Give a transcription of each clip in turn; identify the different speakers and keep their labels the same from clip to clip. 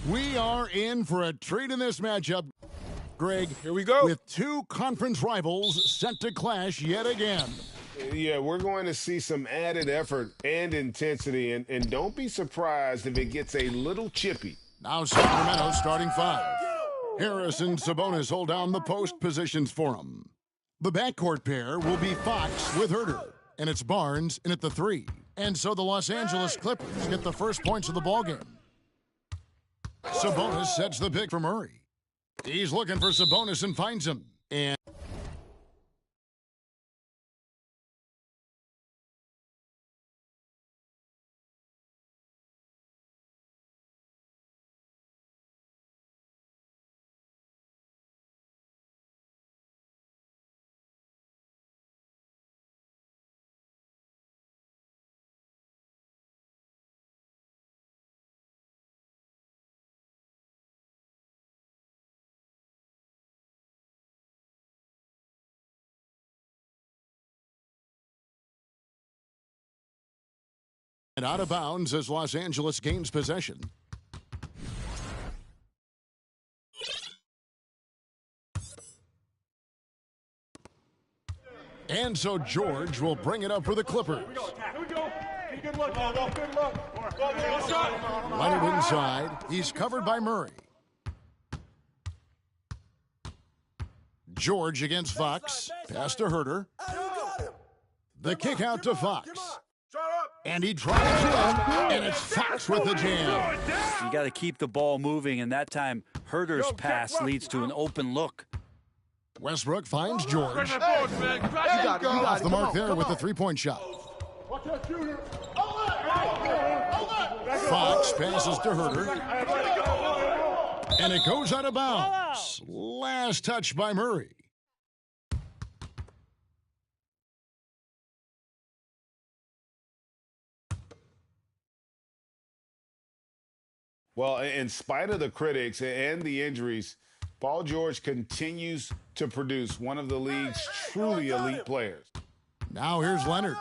Speaker 1: We are in for a treat in this matchup, Greg.
Speaker 2: Here we go.
Speaker 1: With two conference rivals set to clash yet again.
Speaker 3: Yeah, we're going to see some added effort and intensity, and don't be surprised if it gets a little chippy.
Speaker 1: Now Sacramento starting five. Harris and Sabonis hold down the post positions for him. The backcourt pair will be Fox with Herter, and it's Barnes in at the 3. And so the Los Angeles Clippers get the first points of the ballgame. Sabonis sets the pick for Murray. He's looking for Sabonis and finds him. And And out of bounds as Los Angeles gains possession. And so George will bring it up for the Clippers. Leonard inside. He's covered by Murray. George against Fox. Pass to Huerter. The kick out to Fox. And he drives in, and it's Fox with the jam.
Speaker 2: You got to keep the ball moving, and that time Huerter's pass leads to an open look.
Speaker 1: Westbrook finds George. Off the mark there with the three-point shot. Fox passes to Huerter. And it goes out of bounds. Last touch by Murray.
Speaker 3: Well, in spite of the critics and the injuries, Paul George continues to produce one of the league's truly elite players.
Speaker 1: Now here's Leonard.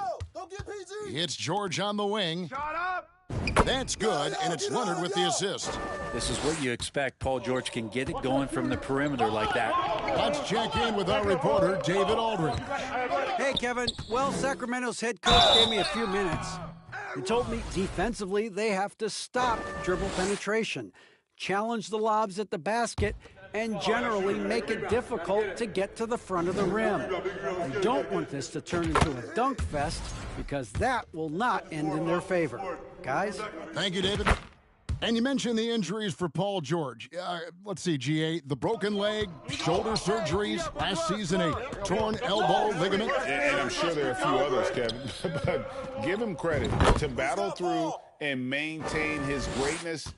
Speaker 1: It's George on the wing. That's good, and it's Leonard with the assist.
Speaker 2: This is what you expect. Paul George can get it going from the perimeter like that.
Speaker 1: Let's check in with our reporter, David Aldridge.
Speaker 4: Hey, Kevin. Well, Sacramento's head coach gave me a few minutes. He told me defensively they have to stop dribble penetration, challenge the lobs at the basket, and generally make it difficult to get to the front of the rim. They don't want this to turn into a dunk fest because that will not end in their favor. Guys?
Speaker 1: Thank you, David. And you mentioned the injuries for Paul George. Let's see, GA, the broken leg, shoulder surgeries, last season a torn elbow ligament.
Speaker 3: And I'm sure there are a few others, Kevin. But give him credit. To battle through and maintain his greatness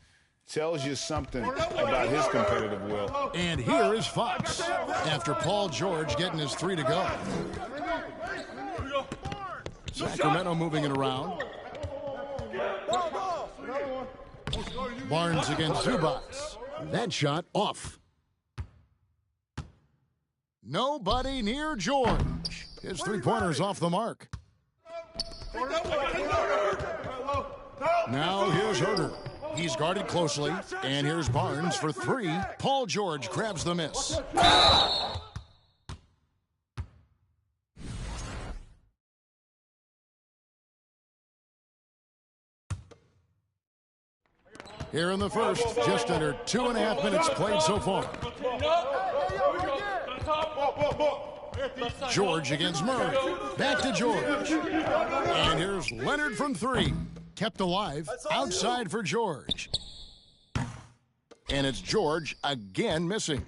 Speaker 3: tells you something about his competitive will.
Speaker 1: And here is Fox after Paul George getting his three to go. Sacramento moving it around. Barnes against Zubac. That shot off. Nobody near George. His three-pointer's off the mark. Now here's Huerter. He's guarded closely. And here's Barnes for three. Paul George grabs the miss. Here in the first, just under 2.5 minutes played so far. George against Murray. Back to George. And here's Leonard from three. Kept alive. Outside for George. And it's George again missing.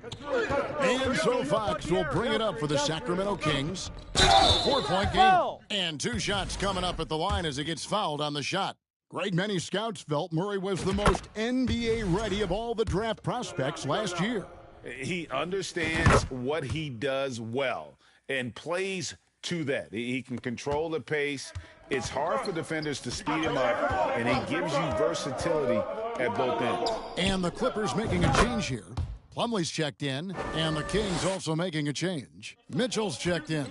Speaker 1: And so Fox will bring it up for the Sacramento Kings. 4-point game. And two shots coming up at the line as he gets fouled on the shot. Great many scouts felt Murray was the most NBA-ready of all the draft prospects last year.
Speaker 3: He understands what he does well and plays to that. He can control the pace. It's hard for defenders to speed him up, and he gives you versatility at both ends.
Speaker 1: And the Clippers making a change here. Plumlee's checked in, and the Kings also making a change. Mitchell's checked in.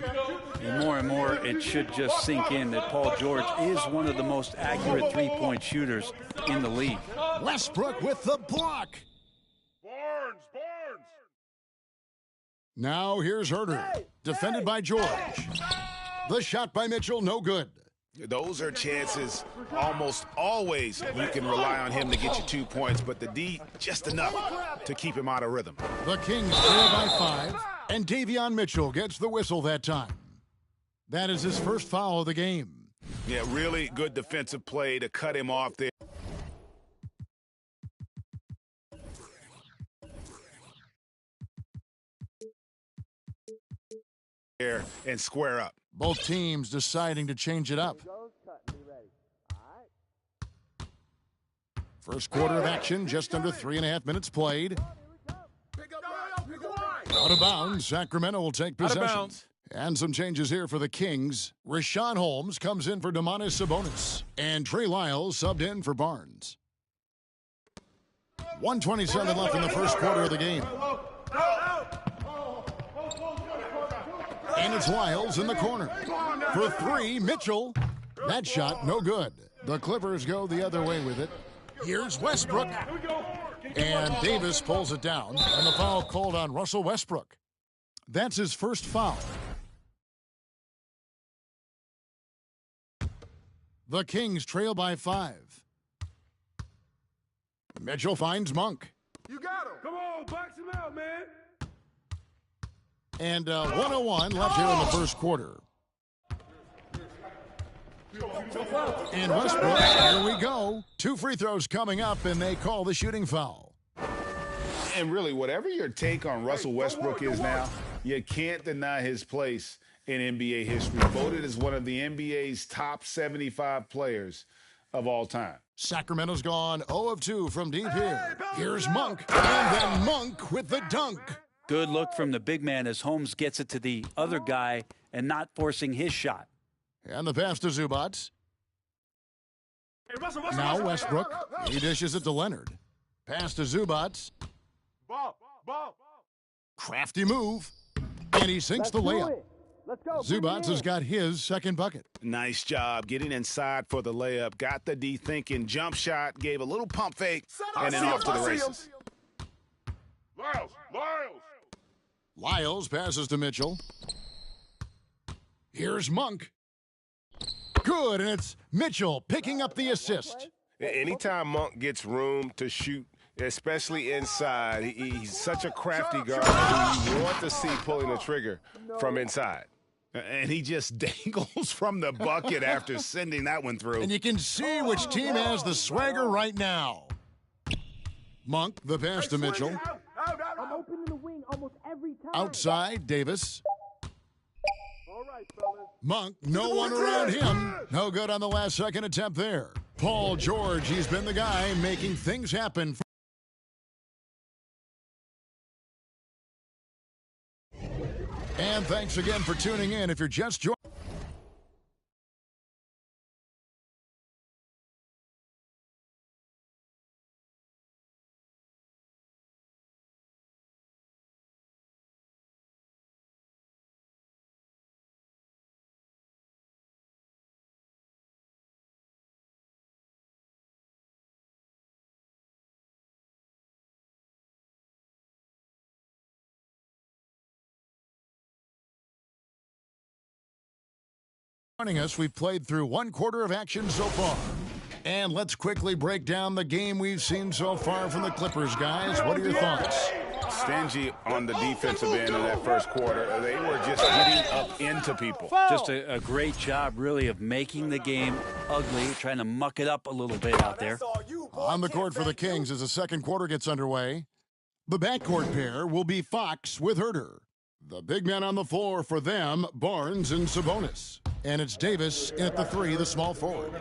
Speaker 2: And more, it should just sink in that Paul George is one of the most accurate three-point shooters in the league.
Speaker 1: Westbrook with the block.
Speaker 3: Barnes!
Speaker 1: Now here's Huerter, defended by George. The shot by Mitchell, no good.
Speaker 3: Those are chances almost always you can rely on him to get you 2 points, but the D, just enough to keep him out of rhythm.
Speaker 1: The Kings trail by 5, and Davion Mitchell gets the whistle that time. That is his first foul of the game.
Speaker 3: Yeah, really good defensive play to cut him off there and square up.
Speaker 1: Both teams deciding to change it up. First quarter of action, just under 3.5 minutes played. Out of bounds, Sacramento will take possession. And some changes here for the Kings. Richaun Holmes comes in for Domantas Sabonis. And Trey Lyles subbed in for Barnes. 1:27 left in the first quarter of the game. And it's Lyles in the corner. For three, Mitchell. That shot, no good. The Clippers go the other way with it. Here's Westbrook. And Davis pulls it down. And the foul called on Russell Westbrook. That's his first foul. The Kings trail by 5. Mitchell finds Monk.
Speaker 5: You got him. Come on, box him out, man.
Speaker 1: And 101 left here in the first quarter. And Westbrook, here we go. 2 free throws coming up, and they call the shooting foul.
Speaker 3: And really, whatever your take on Russell Westbrook is now, you can't deny his place in NBA history. Voted as one of the NBA's top 75 players of all time.
Speaker 1: Sacramento's gone 0 of 2 from deep here. Here's Monk, and then Monk with the dunk.
Speaker 2: Good look from the big man as Holmes gets it to the other guy and not forcing his shot.
Speaker 1: And the pass to Zubac. Now Westbrook. He dishes it to Leonard. Pass to Zubac. Crafty move. And he sinks the layup. Zubac has got his second bucket.
Speaker 6: Nice job getting inside for the layup. Got the D thinking. Jump shot. Gave a little pump fake. And then off to the races.
Speaker 1: Lyles passes to Mitchell. Here's Monk. Good, and it's Mitchell picking up the assist.
Speaker 5: Anytime Monk gets room to shoot, especially inside, he's such a crafty guard who you want to see pulling the trigger from inside.
Speaker 6: And he just dangles from the bucket after sending that one through.
Speaker 1: And you can see which team has the swagger right now. Monk, the pass to Mitchell.
Speaker 7: I'm open in the wing almost every time.
Speaker 1: Outside, Davis. Monk, no one around him. No good on the last second attempt there. Paul George, he's been the guy making things happen. And thanks again for tuning in. If you're just joining. Joining us, we've played through 1 quarter of action so far. And let's quickly break down the game we've seen so far from the Clippers, guys. What are your thoughts?
Speaker 6: Stingy on the defensive end in that first quarter. They were just getting up into people.
Speaker 2: Just a great job, really, of making the game ugly, trying to muck it up a little bit out there.
Speaker 1: On the court for the Kings as the second quarter gets underway. The backcourt pair will be Fox with Herter. The big men on the floor for them, Barnes and Sabonis. And it's Davis in at the 3, the small forward.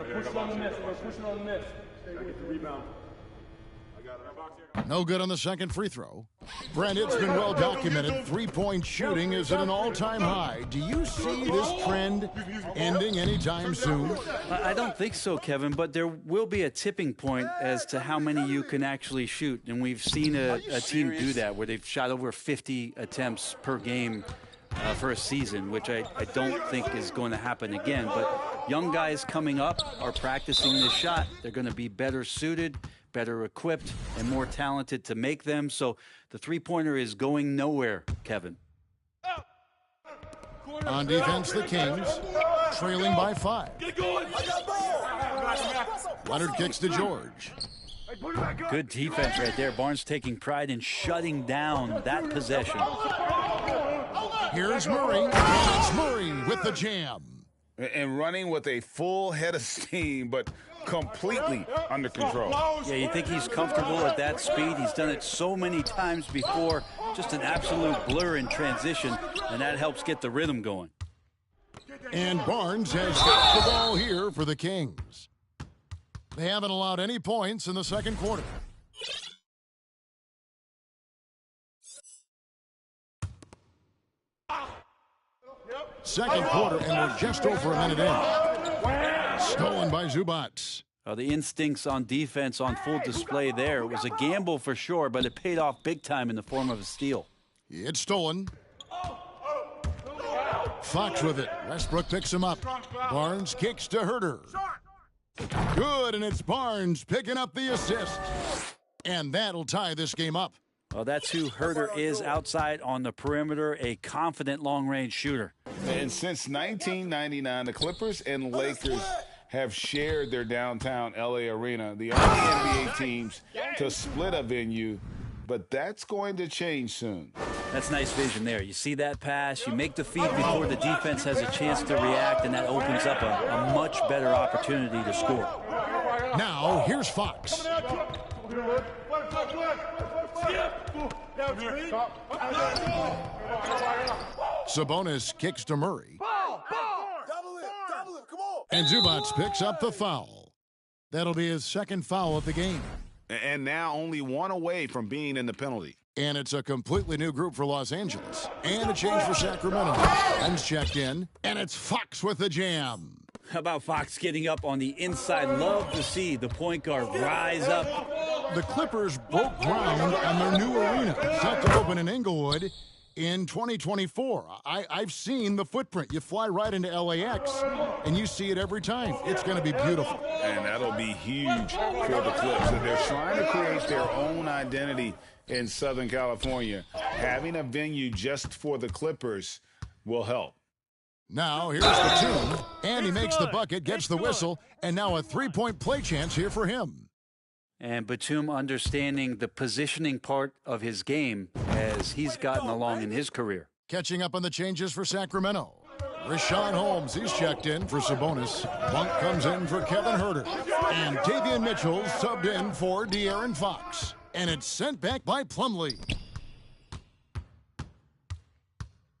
Speaker 1: No good on the second free throw. Brent, it's been well documented. 3-point shooting is at an all-time high. Do you see this trend ending anytime soon?
Speaker 2: I don't think so, Kevin, but there will be a tipping point as to how many you can actually shoot. And we've seen a team do that where they've shot over 50 attempts per game for a season, which I don't think is going to happen again. But young guys coming up are practicing this shot. They're going to be better suited, better equipped, and more talented to make them. So the three-pointer is going nowhere, Kevin.
Speaker 1: On defense, the Kings trailing by 5. Leonard kicks to George.
Speaker 2: Good defense right there. Barnes taking pride in shutting down that possession.
Speaker 1: Here's Murray. And it's Murray with the jam.
Speaker 6: And running with a full head of steam, but completely under control.
Speaker 2: Yeah, you think he's comfortable at that speed. He's done it so many times before. Just an absolute blur in transition, and that helps get the rhythm going.
Speaker 1: And Barnes has got the ball here for the Kings. They haven't allowed any points in the second quarter. Second quarter, and we're just over a minute in. Stolen by Zubac.
Speaker 2: The instincts on defense on full display there. It was a gamble for sure, but it paid off big time in the form of a steal.
Speaker 1: It's stolen. Fox with it. Westbrook picks him up. Barnes kicks to Herter. Good, and it's Barnes picking up the assist. And that'll tie this game up.
Speaker 2: Well, that's who Huerter is outside on the perimeter, a confident long-range shooter.
Speaker 3: And since 1999, the Clippers and Lakers have shared their downtown L.A. arena, the only NBA teams to split a venue, but that's going to change soon.
Speaker 2: That's nice vision there. You see that pass, you make the feed before the defense has a chance to react, and that opens up a much better opportunity to score.
Speaker 1: Now, here's Fox. Sabonis kicks to Murray. And Zubac picks up the foul. That'll be his second foul of the game.
Speaker 6: And now only one away from being in the penalty.
Speaker 1: And it's a completely new group for Los Angeles. And a change for Sacramento. Ben's checked in, and it's Fox with the jam.
Speaker 2: How about Fox getting up on the inside? Love to see the point guard rise up.
Speaker 1: The Clippers broke ground on their new arena, set to open in Inglewood in 2024. I've seen the footprint. You fly right into LAX, and you see it every time. It's going to be beautiful.
Speaker 3: And that'll be huge for the Clips. And they're trying to create their own identity in Southern California. Having a venue just for the Clippers will help.
Speaker 1: Now, here's Batum, and he makes the bucket, gets the whistle, and now a three-point play chance here for him.
Speaker 2: And Batum understanding the positioning part of his game as he's gotten along in his career.
Speaker 1: Catching up on the changes for Sacramento. Richaun Holmes, he's checked in for Sabonis. Monk comes in for Kevin Huerter. And Davion Mitchell subbed in for De'Aaron Fox. And it's sent back by Plumlee.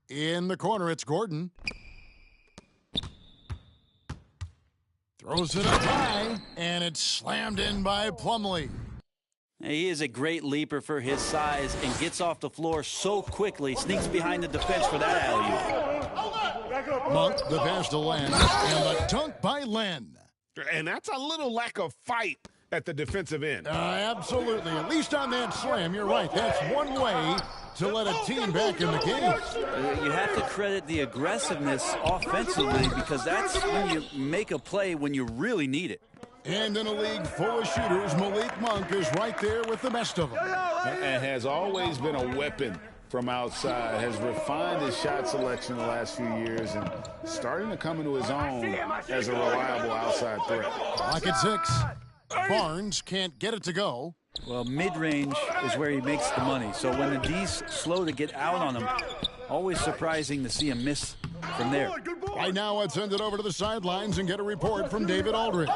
Speaker 1: In the corner, it's Gordon. Throws it up high, and it's slammed in by Plumlee.
Speaker 2: He is a great leaper for his size and gets off the floor so quickly, sneaks behind the defense for that alley-oop.
Speaker 1: Monk, the pass to Len, and the dunk by Len.
Speaker 5: And that's a little lack of fight at the defensive end.
Speaker 1: Absolutely. At least on that slam, you're right. That's one way to let a team back in the game.
Speaker 2: You have to credit the aggressiveness offensively because that's when you make a play when you really need it.
Speaker 1: And in a league full of shooters, Malik Monk is right there with the best of them.
Speaker 3: And has always been a weapon from outside, has refined his shot selection the last few years and starting to come into his own as a reliable outside threat.
Speaker 1: Lock at 6. Barnes can't get it to go.
Speaker 2: Well, mid-range is where he makes the money. So when the D's slow to get out on him, always surprising to see him miss from there.
Speaker 1: Right now, I'd send it over to the sidelines and get a report from David Aldridge.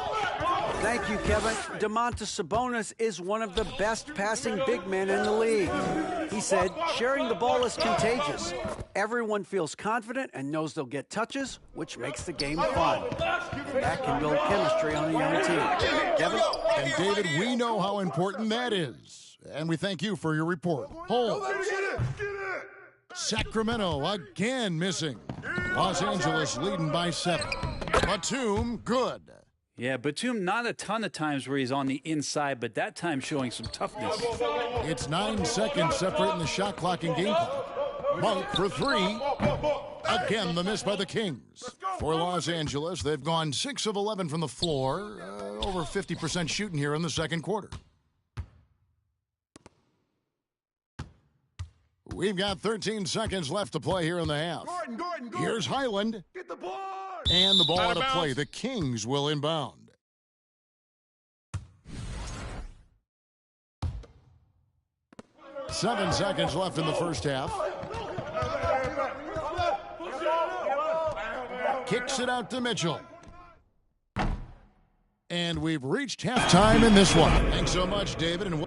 Speaker 4: Thank you, Kevin. Domantas Sabonis is one of the best passing big men in the league. He said, sharing the ball is contagious. Everyone feels confident and knows they'll get touches, which makes the game fun. That can build chemistry on a young team. Kevin?
Speaker 1: And David, we know how important that is. And we thank you for your report. Holmes. Sacramento again missing. Los Angeles leading by 7. Batum, good.
Speaker 2: Yeah, Batum not a ton of times where he's on the inside, but that time showing some toughness.
Speaker 1: It's 9 seconds separating the shot clock and game clock. Monk for 3. Again, the miss by the Kings. For Los Angeles, they've gone 6 of 11 from the floor. Over 50% shooting here in the second quarter. We've got 13 seconds left to play here in the half.
Speaker 7: Gordon.
Speaker 1: Here's Highland.
Speaker 7: Get the board.
Speaker 1: And the ball out of play. The Kings will inbound. Seven seconds left in the first half. Kicks it out to Mitchell. And we've reached halftime in this one. Thanks so much, David. And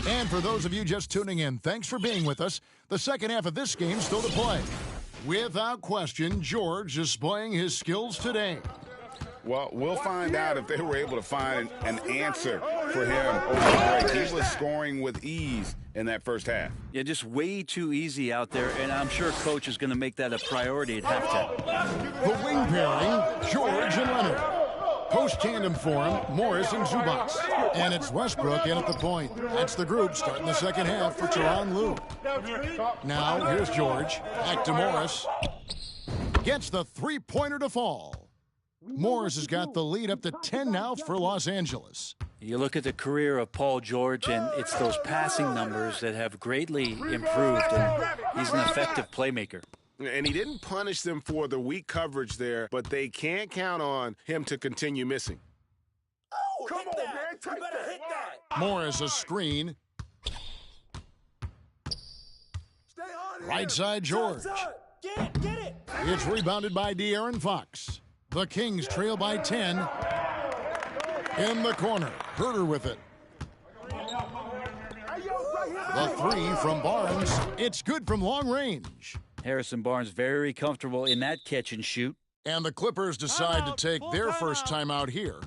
Speaker 1: And for those of you just tuning in, thanks for being with us. The second half of this game still to play. Without question, George displaying his skills today.
Speaker 3: Well, we'll find out if they were able to find an answer for him over the break. He was scoring with ease in that first half.
Speaker 2: Yeah, just way too easy out there, and I'm sure Coach is going to make that a priority at halftime.
Speaker 1: The wing pairing, George and Leonard. Post tandem for him, Morris and Zubac. And it's Westbrook in at the point. That's the group starting the second half for Tyronn Lue. Now, here's George. Back to Morris. Gets the three-pointer to fall. Morris has got the lead up to 10 now for Los Angeles.
Speaker 2: You look at the career of Paul George, and it's those passing numbers that have greatly improved, and he's an effective playmaker.
Speaker 5: And he didn't punish them for the weak coverage there, but they can't count on him to continue missing.
Speaker 7: Oh, come on, man. You better hit that.
Speaker 1: Morris a screen.
Speaker 7: Stay on
Speaker 1: Right side George.
Speaker 7: Get it.
Speaker 1: It's rebounded by De'Aaron Fox. The Kings trail by 10. In the corner, Herter with it. The three from Barnes. It's good from long range.
Speaker 2: Harrison Barnes very comfortable in that catch and shoot.
Speaker 1: And the Clippers decide to take their first time out here.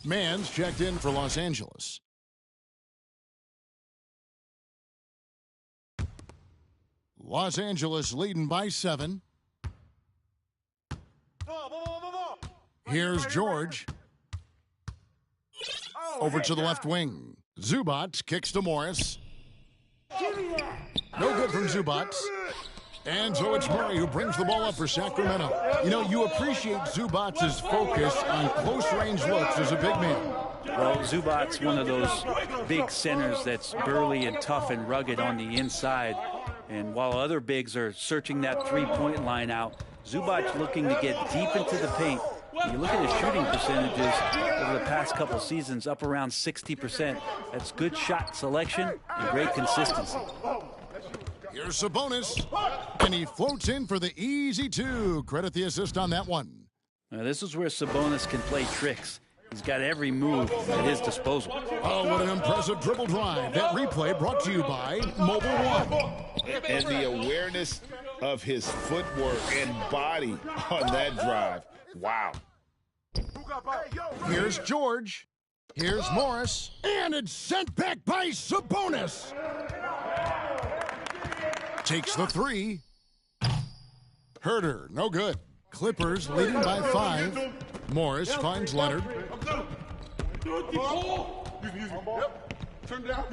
Speaker 1: Mans checked in for Los Angeles. Los Angeles leading by 7. Here's George. Over to the left wing. Zubac kicks to Morris. No good from Zubac. And so it's Murray who brings the ball up for Sacramento. You know, you appreciate Zubac's focus on close-range looks as a big man.
Speaker 2: Well, Zubac's one of those big centers that's burly and tough and rugged on the inside. And while other bigs are searching that three-point line out, Zubac looking to get deep into the paint. You look at his shooting percentages over the past couple seasons, up around 60%. That's good shot selection and great consistency.
Speaker 1: Here's Sabonis, and he floats in for the easy two. Credit the assist on that one.
Speaker 2: Now, this is where Sabonis can play tricks. He's got every move at his disposal.
Speaker 1: Oh, what an impressive dribble drive. That replay brought to you by Mobile One.
Speaker 3: And the awareness of his footwork and body on that drive. Wow.
Speaker 1: Here's George. Here's Morris. And it's sent back by Sabonis. Takes the three. Herter, no good. Clippers leading by 5. Morris finds Leonard.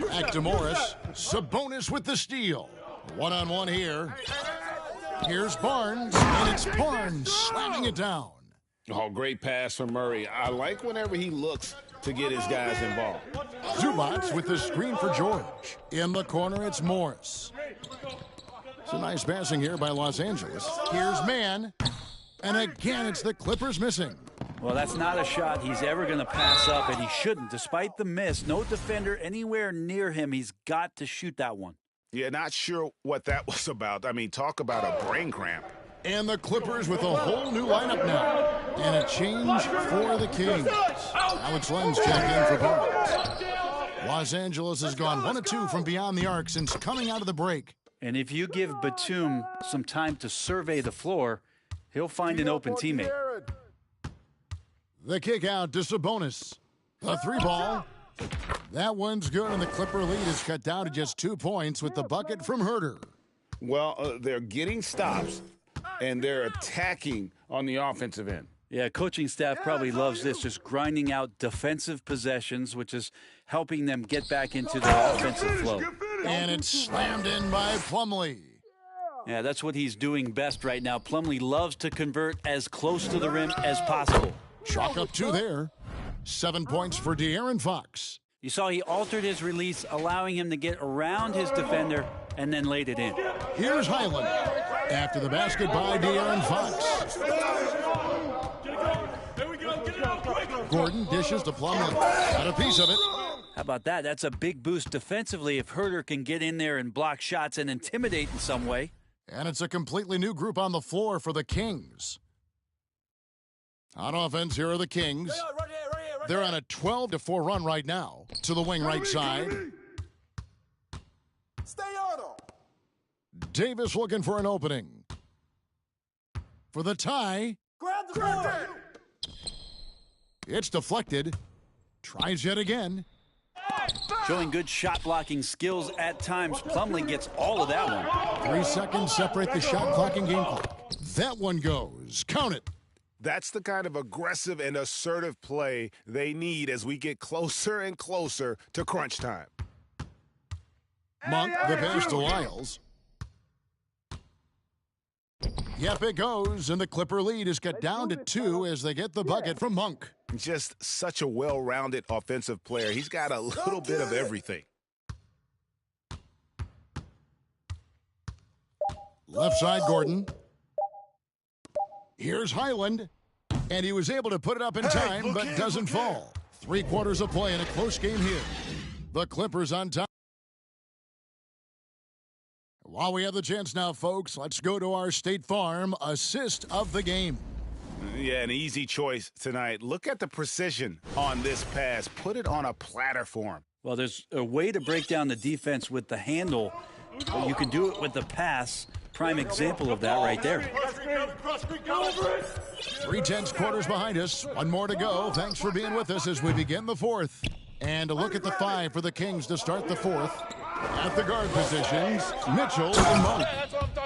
Speaker 1: Back to Morris. Sabonis with the steal. One-on-one here. Here's Barnes, and it's Barnes slamming it down.
Speaker 3: Oh, great pass from Murray. I like whenever he looks to get his guys involved.
Speaker 1: Zubac with the screen for George. In the corner, it's Morris. It's a nice passing here by Los Angeles. Here's Mann. And again, it's the Clippers missing.
Speaker 2: Well, that's not a shot he's ever going to pass up, and he shouldn't. Despite the miss, no defender anywhere near him. He's got to shoot that one.
Speaker 5: Yeah, not sure what that was about. I mean, talk about a brain cramp.
Speaker 1: And the Clippers with a whole new lineup now. And a change for the Kings. Alex Lenz checked in for Barnes. Los Angeles has gone 1 of 2 from beyond the arc since coming out of the break.
Speaker 2: And if you give Batum some time to survey the floor, he'll find an open teammate.
Speaker 1: The kick out to Sabonis. The 3-ball. That one's good, and the Clipper lead is cut down to just 2 points with the bucket from Herter.
Speaker 3: Well, they're getting stops, and they're attacking on the offensive end.
Speaker 2: Yeah, coaching staff probably loves this, just grinding out defensive possessions, which is helping them get back into the offensive flow.
Speaker 1: And it's slammed in by Plumlee.
Speaker 2: Yeah, that's what he's doing best right now. Plumlee loves to convert as close to the rim as possible.
Speaker 1: Chalk up 2 there. 7 points for De'Aaron Fox.
Speaker 2: You saw he altered his release, allowing him to get around his defender and then laid it in.
Speaker 1: Here's Highland after the basket by De'Aaron Fox. Gordon dishes to Plumlee. Got a piece of it.
Speaker 2: How about that? That's a big boost defensively if Herder can get in there and block shots and intimidate in some way.
Speaker 1: And it's a completely new group on the floor for the Kings. On offense, here are the Kings. They're on a 12-4 run right now. To the wing right side.
Speaker 7: Stay on him.
Speaker 1: Davis looking for an opening. For the tie.
Speaker 7: Grab the board.
Speaker 1: It's deflected. Tries yet again.
Speaker 2: Showing good shot blocking skills at times. Plumlee gets all of that one.
Speaker 1: 3 seconds separate the shot clock and game clock. That one goes. Count it.
Speaker 5: That's the kind of aggressive and assertive play they need as we get closer and closer to crunch time.
Speaker 1: Monk, the pass to Lyles. Yep, it goes, and the Clipper lead is cut down to 2 as they get the bucket from Monk.
Speaker 5: Just such a well-rounded offensive player. He's got a little bit of everything.
Speaker 1: Left side, Gordon. Here's Highland, and he was able to put it up in time, but doesn't fall. 3 quarters of play in a close game here. The Clippers on top. While we have the chance now, folks, let's go to our State Farm assist of the game.
Speaker 6: Yeah, an easy choice tonight. Look at the precision on this pass. Put it on a platter for him.
Speaker 2: Well, there's a way to break down the defense with the handle, but you can do it with the pass. Prime example of that right there.
Speaker 1: 3 quarters behind us. 1 more to go. Thanks for being with us as we begin the 4th. And a look at the 5 for the Kings to start the 4th. At the guard positions, Mitchell and Monk.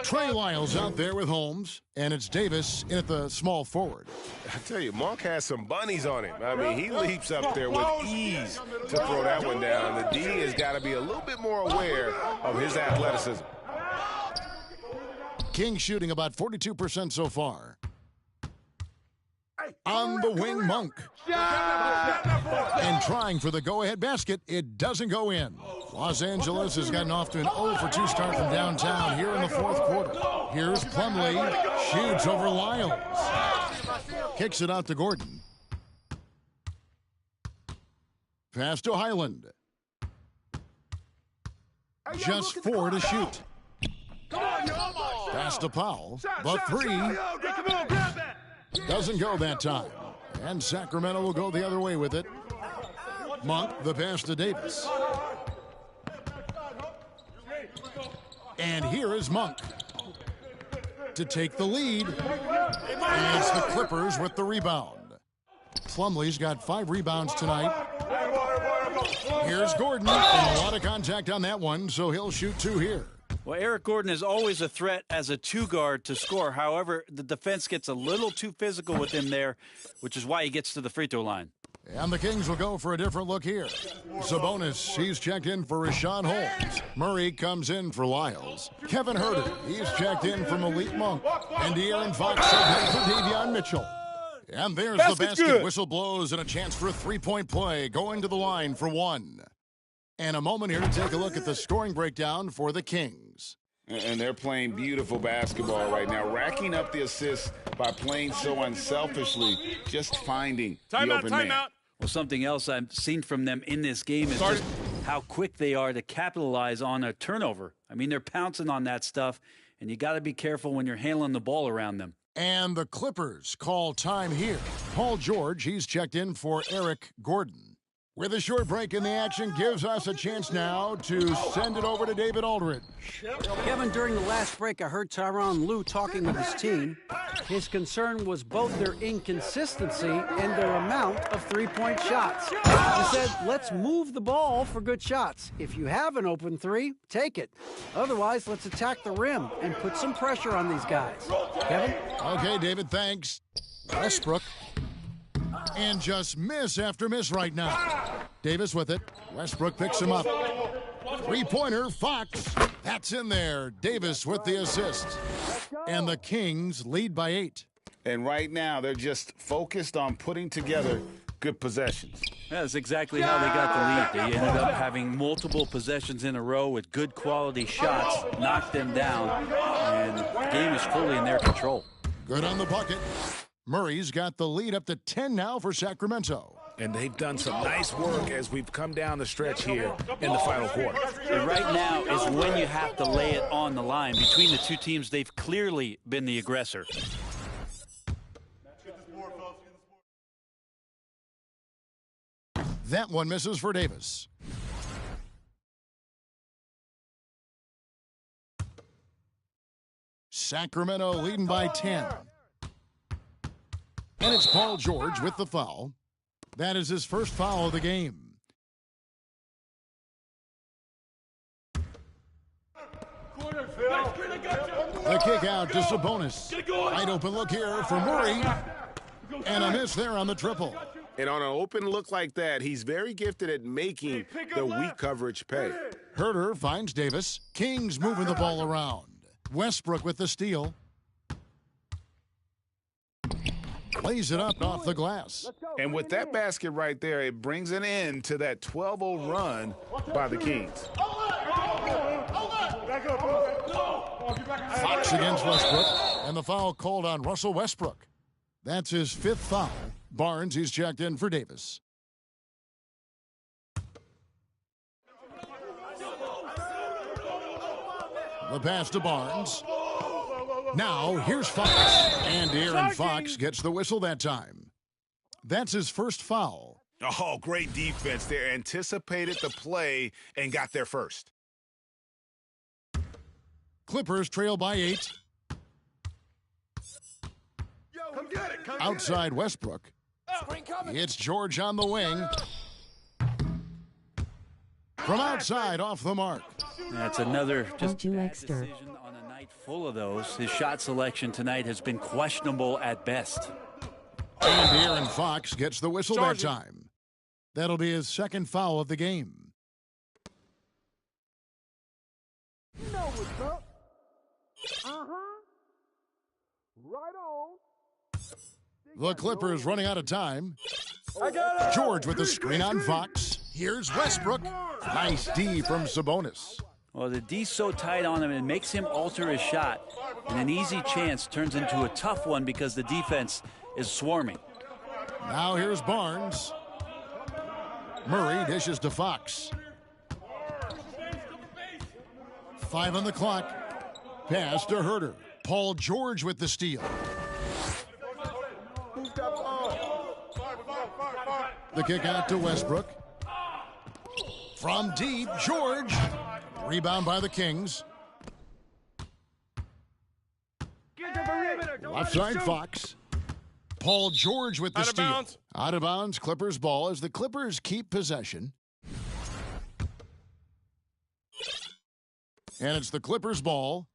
Speaker 1: Trey Lyles out there with Holmes, and it's Davis in at the small forward.
Speaker 5: I tell you, Monk has some bunnies on him. I mean, he leaps up there with ease to throw that one down. The D has got to be a little bit more aware of his athleticism.
Speaker 1: Kings shooting about 42% so far. On the wing, Monk. And trying for the go-ahead basket. It doesn't go in. Los Angeles has gotten off to an 0-for-2 start from downtown here in the 4th quarter. Here's Plumlee. Shoots over Lyles. Kicks it out to Gordon. Pass to Highland. Just 4 to shoot. Pass to Powell. The 3 doesn't go that time. And Sacramento will go the other way with it. Monk, the pass to Davis. And here is Monk to take the lead. And it's the Clippers with the rebound. Plumlee's got 5 rebounds tonight. Here's Gordon. And a lot of contact on that one, so he'll shoot 2 here.
Speaker 2: Well, Eric Gordon is always a threat as a 2-guard to score. However, the defense gets a little too physical with him there, which is why he gets to the free throw line.
Speaker 1: And the Kings will go for a different look here. Sabonis, he's checked in for Richaun Holmes. Murray comes in for Lyles. Kevin Herter, he's checked in for Malik Monk. And De'Aaron Fox subbed in for Davion Mitchell. And there's the basket. Good. Whistle blows and a chance for a 3-point play going to the line for 1. And a moment here to take a look at the scoring breakdown for the Kings.
Speaker 3: And they're playing beautiful basketball right now, racking up the assists by playing so unselfishly, just finding the open man.
Speaker 2: Well, something else I've seen from them in this game is just how quick they are to capitalize on a turnover. I mean, they're pouncing on that stuff, and you got to be careful when you're handling the ball around them.
Speaker 1: And the Clippers call time here. Paul George, he's checked in for Eric Gordon. With a short break in the action, gives us a chance now to send it over to David Aldridge.
Speaker 4: Kevin, during the last break, I heard Tyronn Lue talking with his team. His concern was both their inconsistency and their amount of 3-point shots. He said, let's move the ball for good shots. If you have an open 3, take it. Otherwise, let's attack the rim and put some pressure on these guys. Kevin?
Speaker 1: Okay, David, thanks. Westbrook. And just miss after miss right now. Davis with it. Westbrook picks him up. 3-pointer, Fox. That's in there. Davis with the assist. And the Kings lead by 8.
Speaker 3: And right now, they're just focused on putting together good possessions.
Speaker 2: That's exactly how they got the lead. They ended up having multiple possessions in a row with good quality shots, knocked them down, and the game is fully in their control.
Speaker 1: Good on the bucket. Murray's got the lead up to 10 now for Sacramento.
Speaker 6: And they've done some nice work as we've come down the stretch here in the final quarter.
Speaker 2: And right now is when you have to lay it on the line. Between the two teams, they've clearly been the aggressor.
Speaker 1: That one misses for Davis. Sacramento leading by 10. And it's Paul George with the foul. That is his first foul of the game. The kick out to Sabonis. Wide open look here for Murray. And a miss there on the triple.
Speaker 5: And on an open look like that, he's very gifted at making the weak coverage pay.
Speaker 1: Herter finds Davis. Kings moving the ball around. Westbrook with the steal. Lays it up off the glass.
Speaker 3: And with that basket right there, it brings an end to that 12-0 run by the Kings.
Speaker 1: Fox against Westbrook. And the foul called on Russell Westbrook. That's his fifth foul. Barnes, he's checked in for Davis. The pass to Barnes. Now, here's Fox. And Aaron Fox gets the whistle that time. That's his first foul.
Speaker 6: Oh, great defense there. Anticipated the play and got there first.
Speaker 1: Clippers trail by 8. Outside Westbrook. It's George on the wing. From outside, off the mark.
Speaker 2: That's another just bad decision on a night full of those. His shot selection tonight has been questionable at best.
Speaker 1: And Aaron Fox gets the whistle that time. That'll be his second foul of the game.
Speaker 7: You know what's up. Right on.
Speaker 1: The Clippers running out of time. George with the screen on Fox. Here's Westbrook. Nice D from Sabonis.
Speaker 2: Well, the D's so tight on him, it makes him alter his shot. And an easy chance turns into a tough one because the defense is swarming.
Speaker 1: Now here's Barnes. Murray dishes to Fox. 5 on the clock. Pass to Herter. Paul George with the steal. The kick out to Westbrook. From deep, George. Rebound by the Kings. Left side, Fox. Paul George with the steal. Out of bounds, Clippers ball as the Clippers keep possession. And it's the Clippers ball.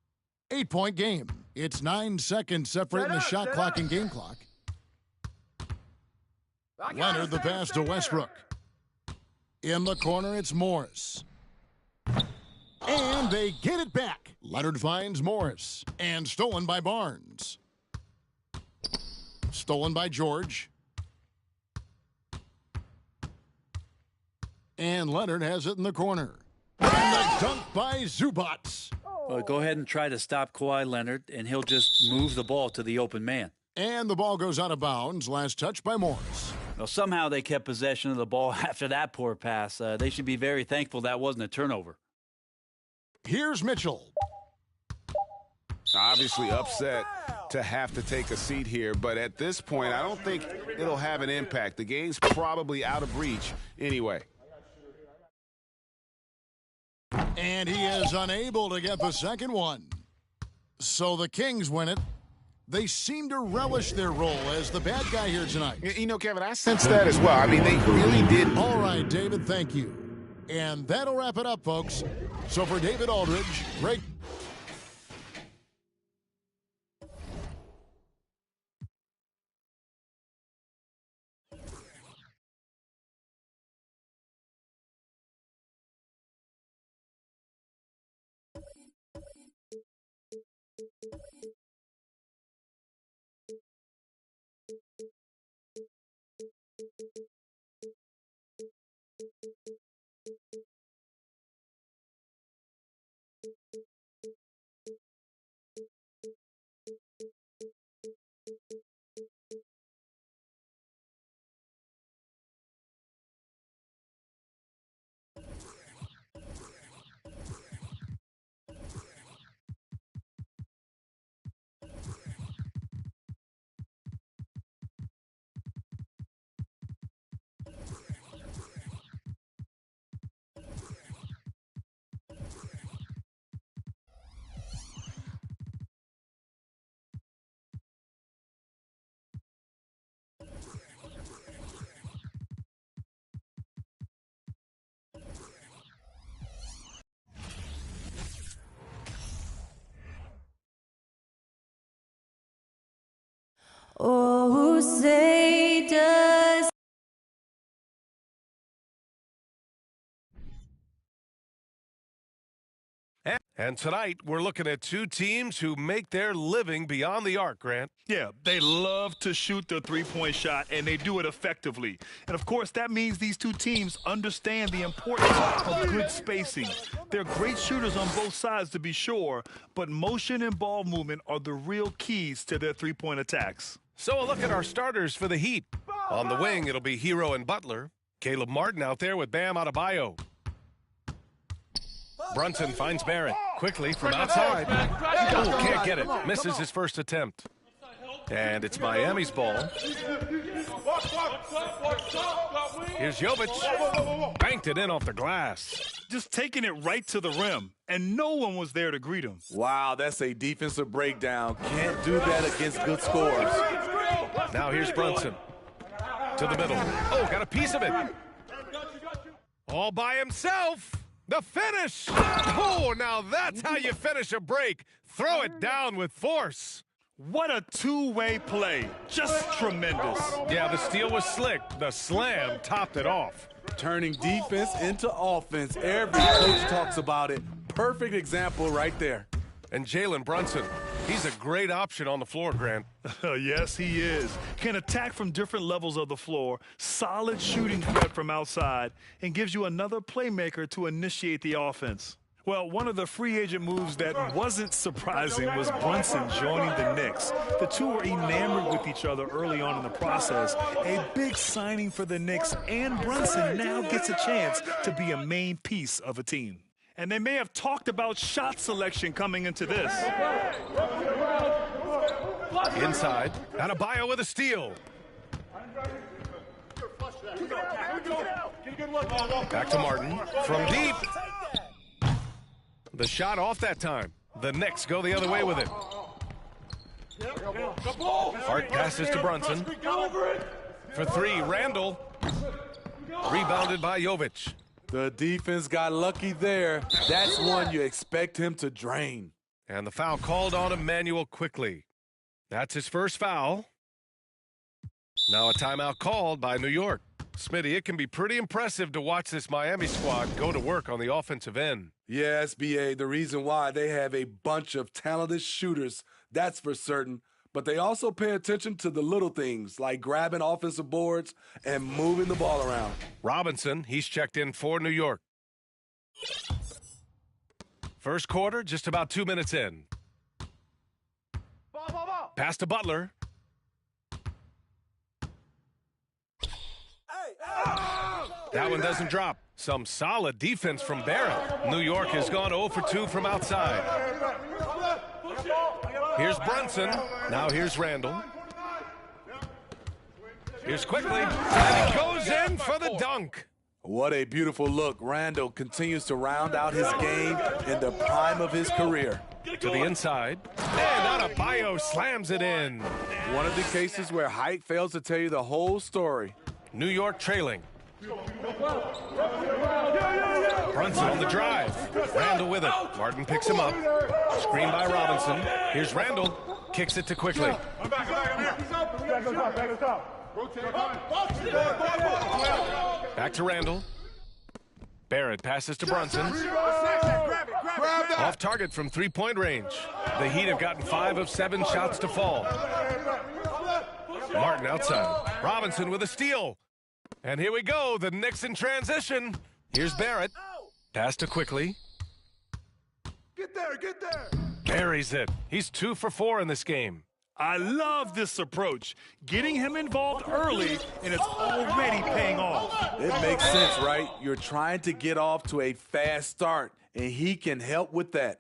Speaker 1: 8-point game. It's 9 seconds separating the shot clock and game clock. Leonard the pass to Westbrook. In the corner, it's Morris. And they get it back. Leonard finds Morris. And stolen by Barnes. Stolen by George. And Leonard has it in the corner. And the dunk by Zubats.
Speaker 2: Well, go ahead and try to stop Kawhi Leonard, and he'll just move the ball to the open man.
Speaker 1: And the ball goes out of bounds. Last touch by Morris.
Speaker 2: Well, somehow they kept possession of the ball after that poor pass. They should be very thankful that wasn't a turnover.
Speaker 1: Here's Mitchell.
Speaker 5: Obviously upset to have to take a seat here, but at this point, I don't think it'll have an impact. The game's probably out of reach anyway.
Speaker 1: And he is unable to get the second one. So the Kings win it. They seem to relish their role as the bad guy here tonight.
Speaker 5: You know, Kevin, I sense that as well. I mean, they really did.
Speaker 1: All right, David, thank you. And that'll wrap it up, folks. So for David Aldridge, great.
Speaker 8: And tonight, we're looking at two teams who make their living beyond the arc, Grant.
Speaker 9: Yeah, they love to shoot the three-point shot, and they do it effectively. And, of course, that means these two teams understand the importance of good spacing. They're great shooters on both sides, to be sure, but motion and ball movement are the real keys to their three-point attacks.
Speaker 8: So a look at our starters for the Heat. On the wing, it'll be Hero and Butler. Caleb Martin out there with Bam Adebayo. Brunson finds Barrett quickly from outside. Oh, can't get it. Misses his first attempt. And it's Miami's ball. Here's Jovic. Banked it in off the glass.
Speaker 9: Just taking it right to the rim, and no one was there to greet him.
Speaker 10: Wow, that's a defensive breakdown. Can't do that against good scorers.
Speaker 8: Now here's Brunson. To the middle. Oh, got a piece of it. All by himself. The finish! Oh, now that's how you finish a break. Throw it down with force.
Speaker 9: What a two-way play. Just tremendous.
Speaker 8: Yeah, the steal was slick. The slam topped it off.
Speaker 10: Turning defense into offense. Every coach talks about it. Perfect example right there.
Speaker 8: And Jalen Brunson, he's a great option on the floor, Grant.
Speaker 9: Yes, he is. Can attack from different levels of the floor, solid shooting threat from outside, and gives you another playmaker to initiate the offense. Well, one of the free agent moves that wasn't surprising was Brunson joining the Knicks. The two were enamored with each other early on in the process. A big signing for the Knicks, and Brunson now gets a chance to be a main piece of a team. And they may have talked about shot selection coming into this.
Speaker 8: Inside, Adebayo with a steal. Back to Martin from deep. The shot off that time. The Knicks go the other way with it. Hart passes to Brunson. For three, Randall. Rebounded by Jovic.
Speaker 10: The defense got lucky there. That's one you expect him to drain.
Speaker 8: And the foul called on Emmanuel quickly. That's his first foul. Now a timeout called by New York. Smitty, it can be pretty impressive to watch this Miami squad go to work on the offensive end.
Speaker 10: Yeah, SBA, the reason why they have a bunch of talented shooters, that's for certain. But they also pay attention to the little things, like grabbing offensive boards and moving the ball around.
Speaker 8: Robinson, he's checked in for New York. First quarter, just about 2 minutes in. Pass to Butler. That one doesn't drop. Some solid defense from Barrett. New York has gone 0 for 2 from outside. Here's Brunson. Now here's Randall. Here's quickly. And he goes in for the dunk.
Speaker 10: What a beautiful look. Randall continues to round out his game in the prime of his career.
Speaker 8: To the inside. And Adebayo slams it in.
Speaker 10: One of the cases where height fails to tell you the whole story.
Speaker 8: New York trailing. Brunson on the drive. Randall with it. Martin picks him up. Screen by Robinson. Here's Randall. Kicks it to quickly. Back to Randall. Barrett passes to Brunson. Off target from three-point range. The Heat have gotten 5 of 7 shots to fall. Martin outside. Robinson with a steal. And here we go, the Knicks in transition. Here's Barrett. Pass to quickly.
Speaker 7: Get there, get there.
Speaker 8: Buries it. He's 2 for 4 in this game.
Speaker 9: I love this approach. Getting him involved early, and it's already paying off.
Speaker 10: It makes sense, right? You're trying to get off to a fast start, and he can help with that.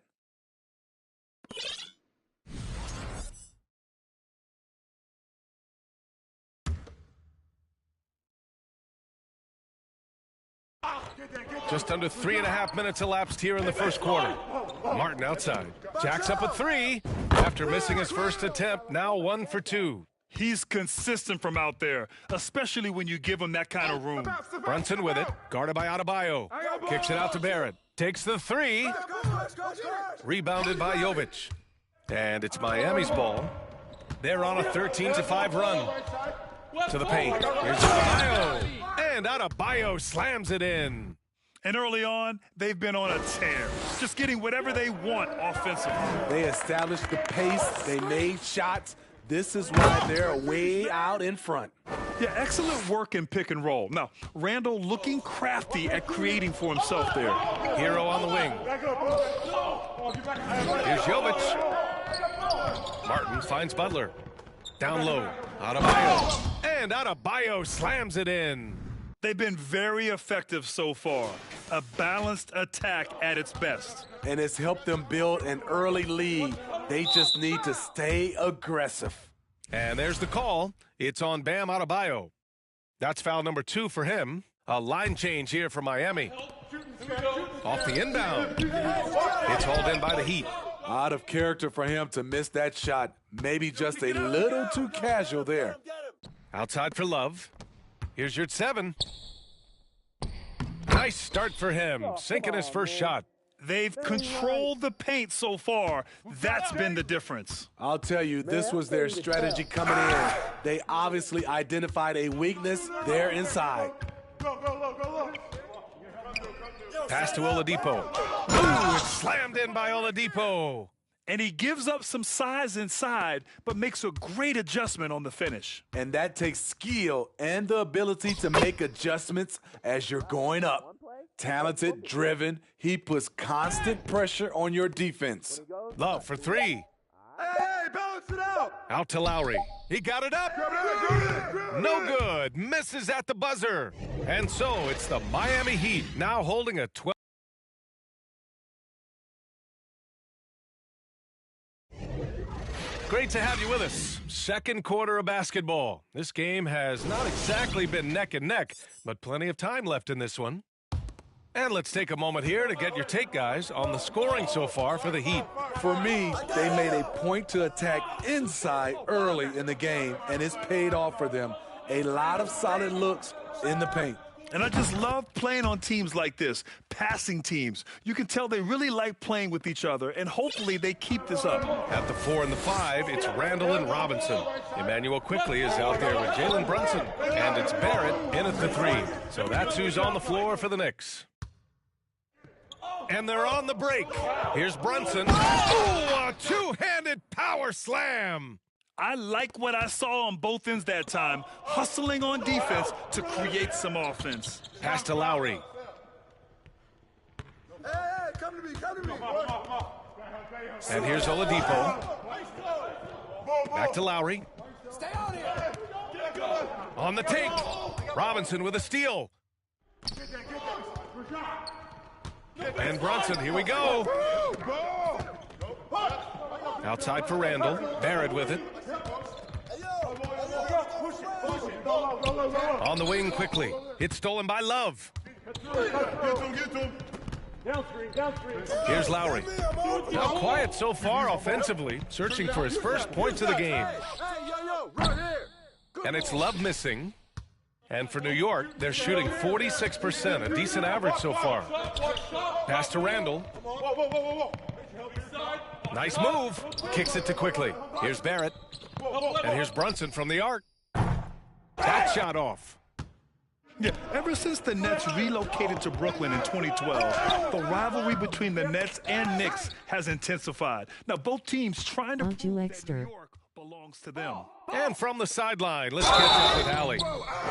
Speaker 8: Just under 3.5 minutes elapsed here in the first quarter. Martin outside. Jacks up a 3 after missing his first attempt. Now 1 for 2.
Speaker 9: He's consistent from out there, especially when you give him that kind of room.
Speaker 8: Brunson with it. Guarded by Adebayo. Kicks it out to Barrett. Takes the 3. Rebounded by Jovic. And it's Miami's ball. They're on a 13-5 run. To the paint. Here's Adebayo. And Adebayo slams it in.
Speaker 9: And early on, they've been on a tear, just getting whatever they want offensively.
Speaker 10: They established the pace. They made shots. This is why they're way out in front.
Speaker 9: Yeah, excellent work in pick and roll. Now, Randall looking crafty at creating for himself there.
Speaker 8: Hero on the wing. Here's Jovic. Martin finds Butler. Down low. Adebayo. And Adebayo slams it in.
Speaker 9: They've been very effective so far. A balanced attack at its best.
Speaker 10: And it's helped them build an early lead. They just need to stay aggressive.
Speaker 8: And there's the call. It's on Bam Adebayo. That's foul number 2 for him. A line change here for Miami. Off the inbound. It's hauled in by the Heat.
Speaker 10: Out of character for him to miss that shot. Maybe just a little too casual there.
Speaker 8: Outside for Love. Here's your 7. Nice start for him, sinking his first shot.
Speaker 9: They've controlled the paint so far. That's been the difference.
Speaker 10: I'll tell you, this was their strategy coming in. They obviously identified a weakness there inside.
Speaker 8: Pass to Oladipo. Ooh, it's slammed in by Oladipo.
Speaker 9: And he gives up some size inside, but makes a great adjustment on the finish.
Speaker 10: And that takes skill and the ability to make adjustments as you're going up. Talented, driven, he puts constant pressure on your defense.
Speaker 8: Love for 3.
Speaker 7: Hey, balance it out.
Speaker 8: Out to Lowry. He got it up. No good. Misses at the buzzer. And so it's the Miami Heat now holding a 12. Great to have you with us. Second quarter of basketball. This game has not exactly been neck and neck, but plenty of time left in this one. And let's take a moment here to get your take, guys, on the scoring so far for the Heat.
Speaker 10: For me, they made a point to attack inside early in the game, and it's paid off for them. A lot of solid looks in the paint.
Speaker 9: And I just love playing on teams like this, passing teams. You can tell they really like playing with each other, and hopefully they keep this up.
Speaker 8: At the 4 and the 5, it's Randall and Robinson. Emmanuel quickly is out there with Jalen Brunson, and it's Barrett in at the 3. So that's who's on the floor for the Knicks. And they're on the break. Here's Brunson. Oh, a two-handed power slam.
Speaker 9: I like what I saw on both ends that time, hustling on defense to create some offense.
Speaker 8: Pass to Lowry.
Speaker 7: Hey, come to me, come to me.
Speaker 8: And here's Oladipo. Back to Lowry.
Speaker 7: Stay on here.
Speaker 8: On the take. Robinson with a steal. And Brunson, here we go. Outside for Randall. Barrett with it. On the wing quickly. It's stolen by Love. Here's Lowry. Now quiet so far offensively, searching for his first points of the game. And it's Love missing. And for New York, they're shooting 46%, a decent average so far. Pass to Randall. Nice move. Kicks it to quickly. Here's Barrett. And here's Brunson from the arc. That shot off.
Speaker 9: Yeah, ever since the Nets relocated to Brooklyn in 2012, the rivalry between the Nets and Knicks has intensified. Now, both teams trying to prove that New York belongs to them.
Speaker 8: And from the sideline, let's catch up with Allie.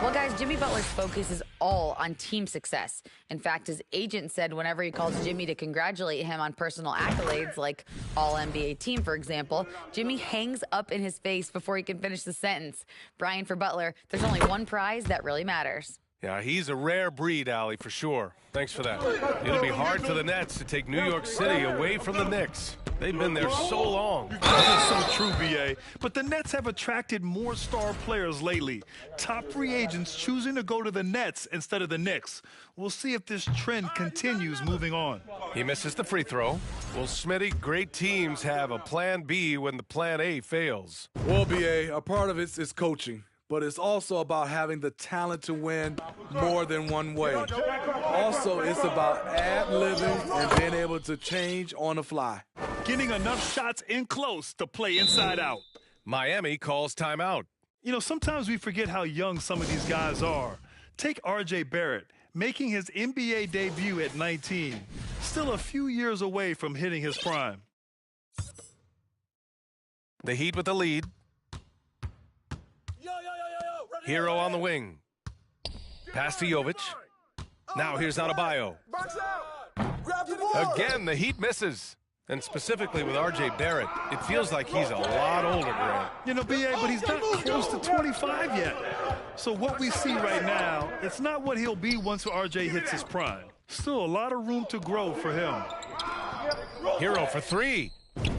Speaker 11: Well, guys, Jimmy Butler's focus is all on team success. In fact, his agent said whenever he calls Jimmy to congratulate him on personal accolades, like All-NBA team, for example, Jimmy hangs up in his face before he can finish the sentence. Brian, for Butler, there's only one prize that really matters.
Speaker 8: Yeah, he's a rare breed, Allie, for sure. Thanks for that. It'll be hard for the Nets to take New York City away from the Knicks. They've been there so long.
Speaker 9: That's so true, B.A. But the Nets have attracted more star players lately. Top free agents choosing to go to the Nets instead of the Knicks. We'll see if this trend continues moving on.
Speaker 8: He misses the free throw. Well, Smitty, great teams have a plan B when the plan A fails.
Speaker 10: Well, B.A., a part of it is coaching. But it's also about having the talent to win more than one way. Also, it's about ad-libbing and being able to change on the fly.
Speaker 9: Getting enough shots in close to play inside out.
Speaker 8: Miami calls timeout.
Speaker 9: You know, sometimes we forget how young some of these guys are. Take R.J. Barrett. making his NBA debut at 19. Still a few years away from hitting his prime.
Speaker 8: The Heat with the lead. Hero on the wing. Pass to Jovic. Now here's Adebayo. Again, the Heat misses. And specifically with R.J. Barrett, it feels like he's a lot older, Grant.
Speaker 9: You know, B.A., but he's not close to 25 yet. So what we see right now, it's not what he'll be once R.J. hits his prime. Still a lot of room to grow for him.
Speaker 8: Hero for three.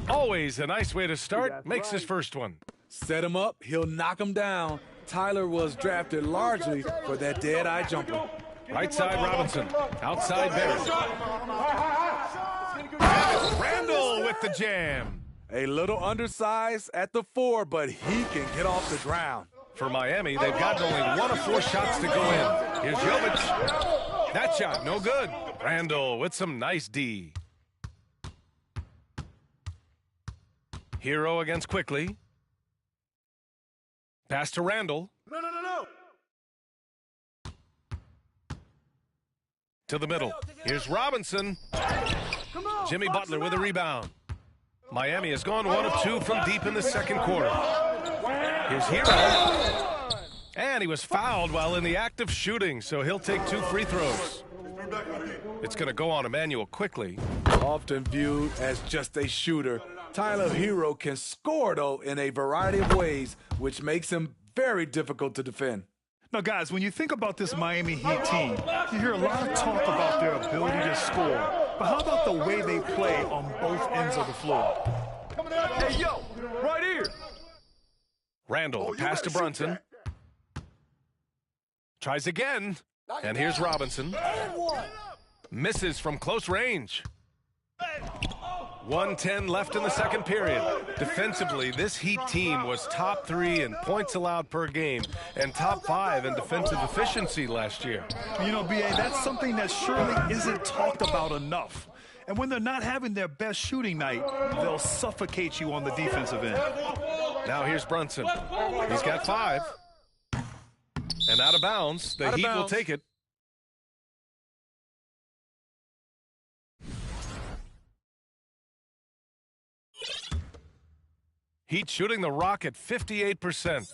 Speaker 8: Always a nice way to start. Makes his first one.
Speaker 10: Set him up, he'll knock him down. Tyler was drafted largely for that dead-eye jumper.
Speaker 8: Right side, Robinson. Outside, Barrett. Randall with the jam.
Speaker 10: A little undersized at the 4, but he can get off the ground.
Speaker 8: For Miami, they've gotten only 1 of 4 shots to go in. Here's Jovic. That shot, no good. Randall with some nice D. Hero against Quickly. Pass to Randall.
Speaker 7: No.
Speaker 8: To the middle. Here's Robinson. Jimmy Butler with a rebound. Miami has gone 1 of 2 from deep in the second quarter. Here's Hero. And he was fouled while in the act of shooting, so he'll take 2 free throws. It's going to go on Emmanuel Quickly.
Speaker 10: Often viewed as just a shooter, Tyler Hero can score, though, in a variety of ways, which makes him very difficult to defend.
Speaker 9: Now, guys, when you think about this Miami Heat team, you hear a lot of talk about their ability to score. But how about the way they play on both ends of the floor?
Speaker 7: Hey, yo, right here.
Speaker 8: Randall, pass to Brunson. Tries again. And here's Robinson. Misses from close range. 1:10 left in the second period. Defensively, this Heat team was top 3 in points allowed per game and top 5 in defensive efficiency last year.
Speaker 9: You know, B.A., that's something that surely isn't talked about enough. And when they're not having their best shooting night, they'll suffocate you on the defensive end.
Speaker 8: Now here's Brunson. He's got 5. And out of bounds. The Heat will take it. Heat shooting the rock at 58%.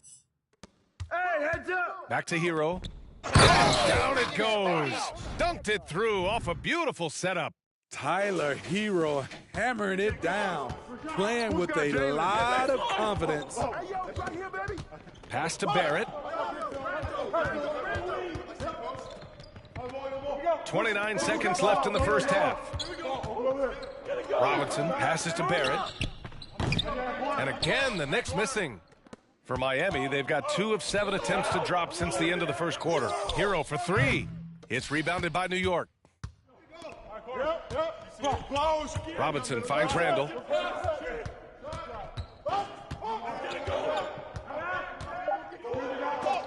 Speaker 7: Hey, heads up.
Speaker 8: Back to Hero. Down it goes. Dunked it through off a beautiful setup.
Speaker 10: Tyler Hero hammering it down, playing with a lot of confidence.
Speaker 8: Pass to Barrett. 29 seconds left in the first half. Robinson passes to Barrett. And again, the Knicks missing. For Miami, they've got 2 of 7 attempts to drop since the end of the first quarter. Hero for 3. It's rebounded by New York. Robinson finds Randall.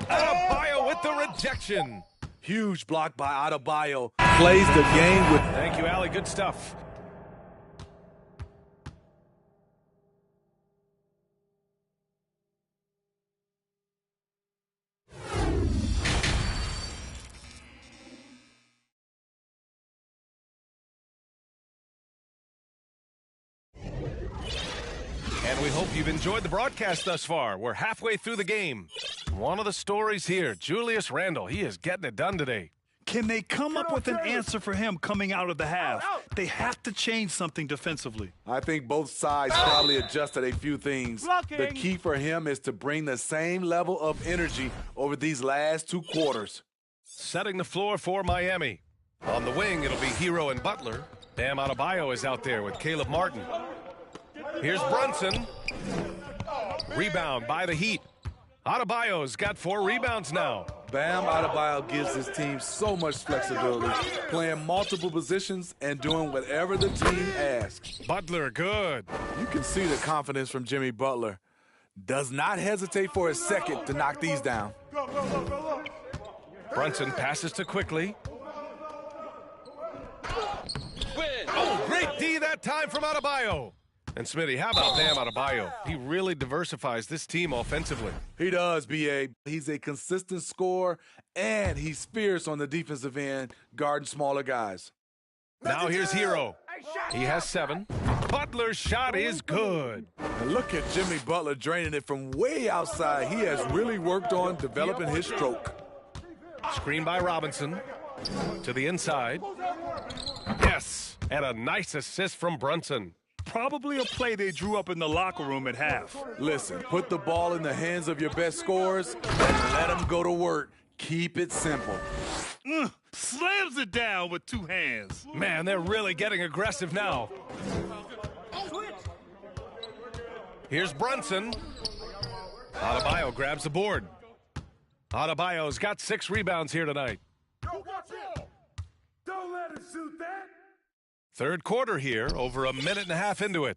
Speaker 8: Adebayo with the rejection.
Speaker 10: Huge block by Adebayo. Plays the game with...
Speaker 8: Thank you, Allie. Good stuff. And we hope you've enjoyed the broadcast thus far. We're halfway through the game. One of the stories here, Julius Randle. He is getting it done today.
Speaker 9: Can they come up with an answer for him coming out of the half? They have to change something defensively.
Speaker 10: I think both sides probably adjusted a few things. The key for him is to bring the same level of energy over these last 2 quarters.
Speaker 8: Setting the floor for Miami. On the wing, it'll be Hero and Butler. Bam Adebayo is out there with Caleb Martin. Here's Brunson. Rebound by the Heat. Adebayo's got 4 rebounds now.
Speaker 10: Bam Adebayo gives his team so much flexibility, playing multiple positions and doing whatever the team asks.
Speaker 8: Butler, good.
Speaker 10: You can see the confidence from Jimmy Butler. Does not hesitate for a second to knock these down.
Speaker 8: Brunson passes to Quickly. Oh, great D that time from Adebayo. And Smitty, how about Bam Adebayo? He really diversifies this team offensively.
Speaker 10: He does, B.A. He's a consistent scorer, and he's fierce on the defensive end, guarding smaller guys.
Speaker 8: Now here's Hero. He has 7. Butler's shot is good.
Speaker 10: And look at Jimmy Butler draining it from way outside. He has really worked on developing his stroke.
Speaker 8: Screen by Robinson. To the inside. Yes, and a nice assist from Brunson.
Speaker 9: Probably a play they drew up in the locker room at half.
Speaker 10: Listen, put the ball in the hands of your best scorers and let them go to work. Keep it simple.
Speaker 9: Slams it down with 2 hands.
Speaker 8: Man, they're really getting aggressive now. Here's Brunson. Adebayo grabs the board. Adebayo's got 6 rebounds here tonight.
Speaker 7: Don't let him shoot that.
Speaker 8: Third quarter here, over a minute and a half into it.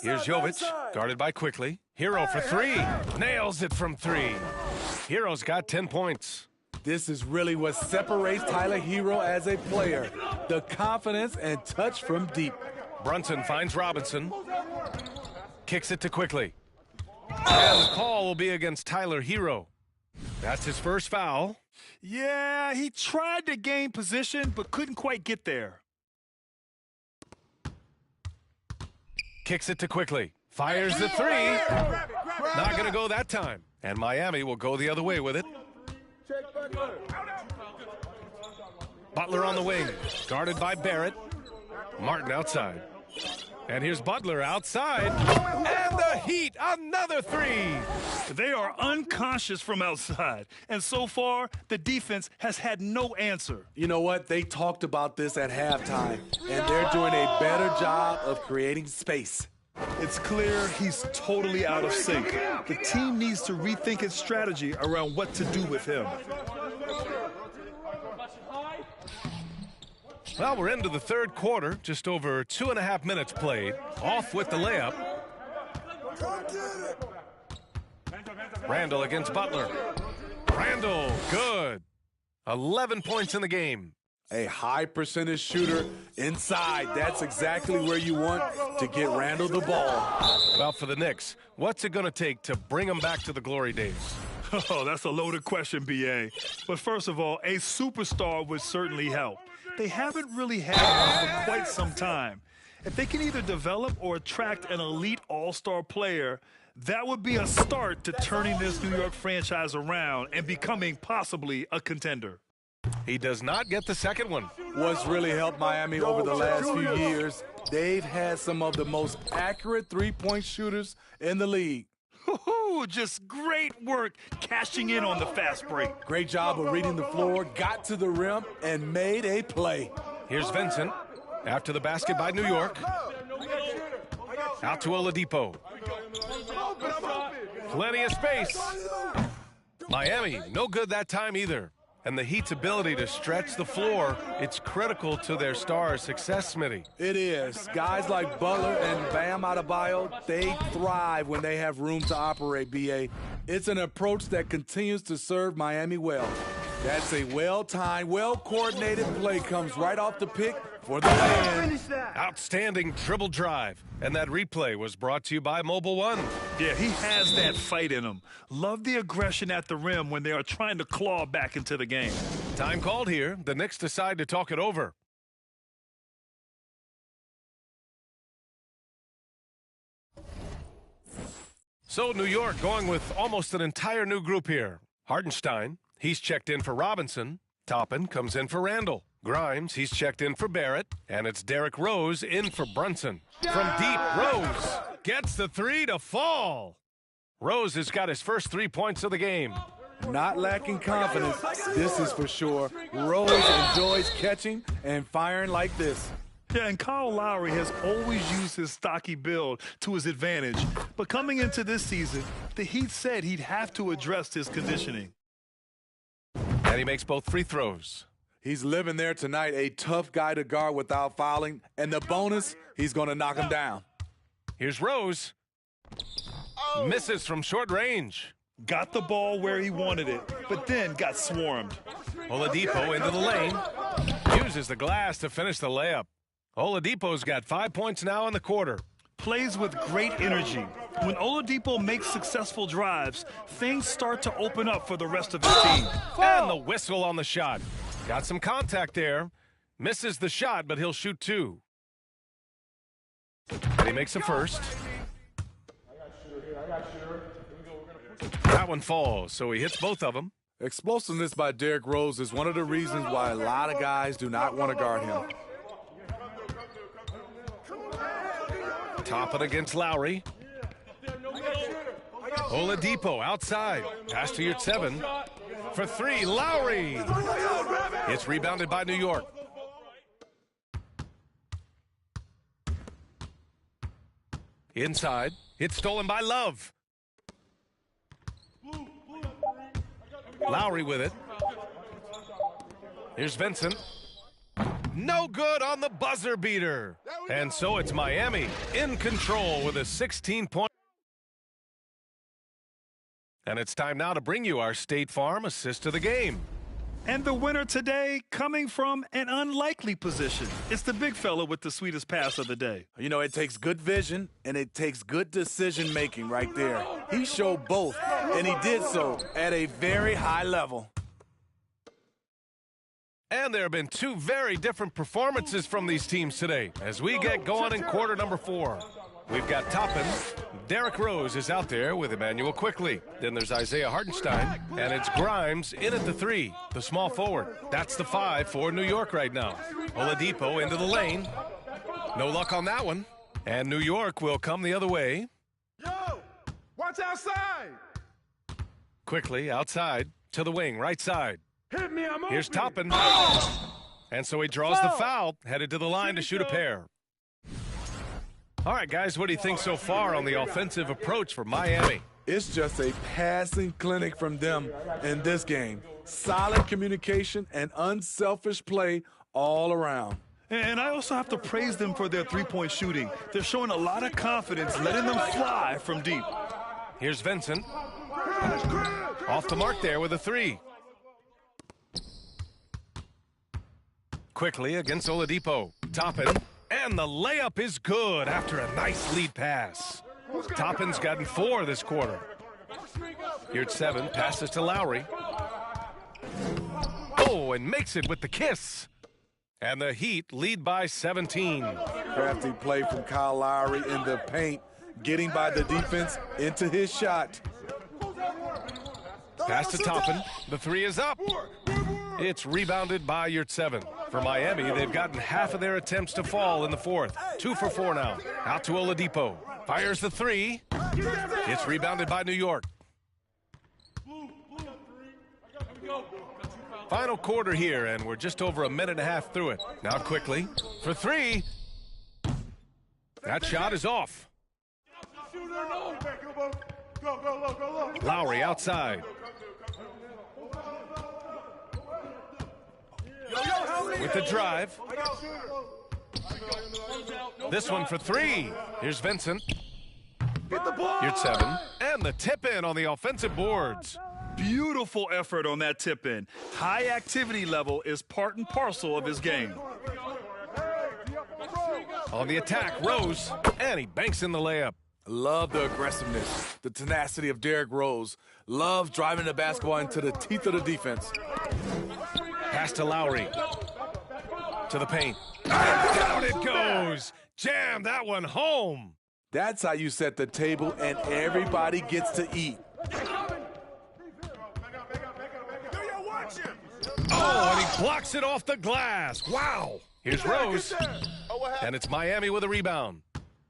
Speaker 8: Here's Jovic, guarded by Quickly. Hero for 3. Nails it from 3. Hero's got 10 points.
Speaker 10: This is really what separates Tyler Hero as a player. The confidence and touch from deep.
Speaker 8: Brunson finds Robinson. Kicks it to Quickly. And the call will be against Tyler Hero. That's his first foul.
Speaker 9: Yeah, he tried to gain position, but couldn't quite get there.
Speaker 8: Kicks it to Quickly. Fires the 3. Not going to go that time. And Miami will go the other way with it. Butler on the wing. Guarded by Barrett. Martin outside. And here's Butler outside. And the Heat, another 3.
Speaker 9: They are unconscious from outside. And so far, the defense has had no answer.
Speaker 10: You know what? They talked about this at halftime, and they're doing a better job of creating space.
Speaker 9: It's clear he's totally out of sync. The team needs to rethink its strategy around what to do with him.
Speaker 8: Well, we're into the third quarter, just over 2.5 minutes played. Off with the layup. Randall against Butler. Randall, good. 11 points in the game.
Speaker 10: A high percentage shooter inside. That's exactly where you want to get Randall the ball.
Speaker 8: Well, for the Knicks, what's it going to take to bring them back to the glory days?
Speaker 9: Oh, that's a loaded question, B.A. But first of all, a superstar would certainly help. They haven't really had one for quite some time. If they can either develop or attract an elite all-star player, that would be a start to turning this New York franchise around and becoming possibly a contender.
Speaker 8: He does not get the second one.
Speaker 10: What's really helped Miami over the last few years, they've had some of the most accurate three-point shooters in the league.
Speaker 9: Just great work cashing in on the fast break.
Speaker 10: Great job of reading the floor, got to the rim, and made a play.
Speaker 8: Here's Vincent. After the basket by New York. Out to Oladipo. Plenty of space. Miami, no good that time either. And the Heat's ability to stretch the floor, it's critical to their stars' success, Smitty.
Speaker 10: It is. Guys like Butler and Bam Adebayo, they thrive when they have room to operate, B.A. It's an approach that continues to serve Miami well. That's a well-timed, well-coordinated play comes right off the pick for the win.
Speaker 8: Outstanding dribble drive. And that replay was brought to you by Mobile One.
Speaker 9: Yeah, he has that fight in him. Love the aggression at the rim when they are trying to claw back into the game.
Speaker 8: Time called here. The Knicks decide to talk it over. So New York going with almost an entire new group here. Hartenstein, he's checked in for Robinson. Toppin comes in for Randall. Grimes, he's checked in for Barrett. And it's Derrick Rose in for Brunson. From deep, Rose gets the 3 to fall. Rose has got his first 3 points of the game.
Speaker 10: Not lacking confidence, this is for sure. Rose enjoys catching and firing like this.
Speaker 9: Yeah, and Kyle Lowry has always used his stocky build to his advantage. But coming into this season, the Heat said he'd have to address his conditioning.
Speaker 8: And he makes both free throws.
Speaker 10: He's living there tonight, a tough guy to guard without fouling. And the bonus, he's going to knock him down.
Speaker 8: Here's Rose. Misses from short range.
Speaker 9: Got the ball where he wanted it, but then got swarmed.
Speaker 8: Oladipo into the lane. Uses the glass to finish the layup. Oladipo's got 5 points now in the quarter.
Speaker 9: Plays with great energy. When Oladipo makes successful drives, things start to open up for the rest of his team.
Speaker 8: And the whistle on the shot. Got some contact there. Misses the shot, but he'll shoot 2. And he makes a first. That one falls, so he hits both of them.
Speaker 10: Explosiveness by Derrick Rose is one of the reasons why a lot of guys do not want to guard him.
Speaker 8: Toppin against Lowry. Oladipo outside. Pass to Yurtseven. For 3, Lowry. It's rebounded by New York. Inside. It's stolen by Love. Lowry with it. Here's Vincent. No good on the buzzer beater. And so it's Miami in control with a 16-point. And it's time now to bring you our State Farm assist of the game.
Speaker 9: And the winner today coming from an unlikely position. It's the big fella with the sweetest pass of the day.
Speaker 10: You know, it takes good vision and it takes good decision making right there. He showed both, and he did so at a very high level.
Speaker 8: And there have been 2 very different performances from these teams today as we get going in quarter number 4. We've got Toppin. Derrick Rose is out there with Emmanuel Quickley. Then there's Isaiah Hartenstein, and it's Grimes in at the 3, the small forward. That's the 5 for New York right now. Oladipo into the lane. No luck on that one. And New York will come the other way.
Speaker 7: Yo, watch outside.
Speaker 8: Quickly outside to the wing, right side.
Speaker 7: Hit me, I'm
Speaker 8: Here's
Speaker 7: open.
Speaker 8: Toppin. And so he draws the foul, headed to the line to shoot a pair. All right, guys, what do you think so far on the offensive approach for Miami?
Speaker 10: It's just a passing clinic from them in this game. Solid communication and unselfish play all around.
Speaker 9: And I also have to praise them for their three-point shooting. They're showing a lot of confidence, letting them fly from deep.
Speaker 8: Here's Vincent. Off the mark there with a 3. Quickly against Oladipo. Toppin. And the layup is good after a nice lead pass. Toppin's gotten 4 this quarter. Here's 7. Passes to Lowry. Oh, and makes it with the kiss. And the Heat lead by 17.
Speaker 10: Crafty play from Kyle Lowry in the paint, getting by the defense into his shot.
Speaker 8: Pass to Toppin. The 3 is up. It's rebounded by Yurtseven. For Miami, they've gotten half of their attempts to fall in the 4th. 2 for 4 now. Out to Oladipo. Fires the 3. It's rebounded by New York. Final quarter here, and we're just over a minute and a half through it. Now Quickly for 3. That shot is off. Lowry outside. With the drive. This one for 3. Here's Vincent. Here's 7. And the tip in on the offensive boards.
Speaker 9: Beautiful effort on that tip in. High activity level is part and parcel of his game.
Speaker 8: On the attack, Rose, and he banks in the layup.
Speaker 10: Love the aggressiveness, the tenacity of Derrick Rose. Love driving the basketball into the teeth of the defense.
Speaker 8: Pass to Lowry. To the paint. And down it goes. Jam that one home.
Speaker 10: That's how you set the table and everybody gets to eat.
Speaker 8: Oh, and he blocks it off the glass. Wow. Here's Rose. And it's Miami with a rebound.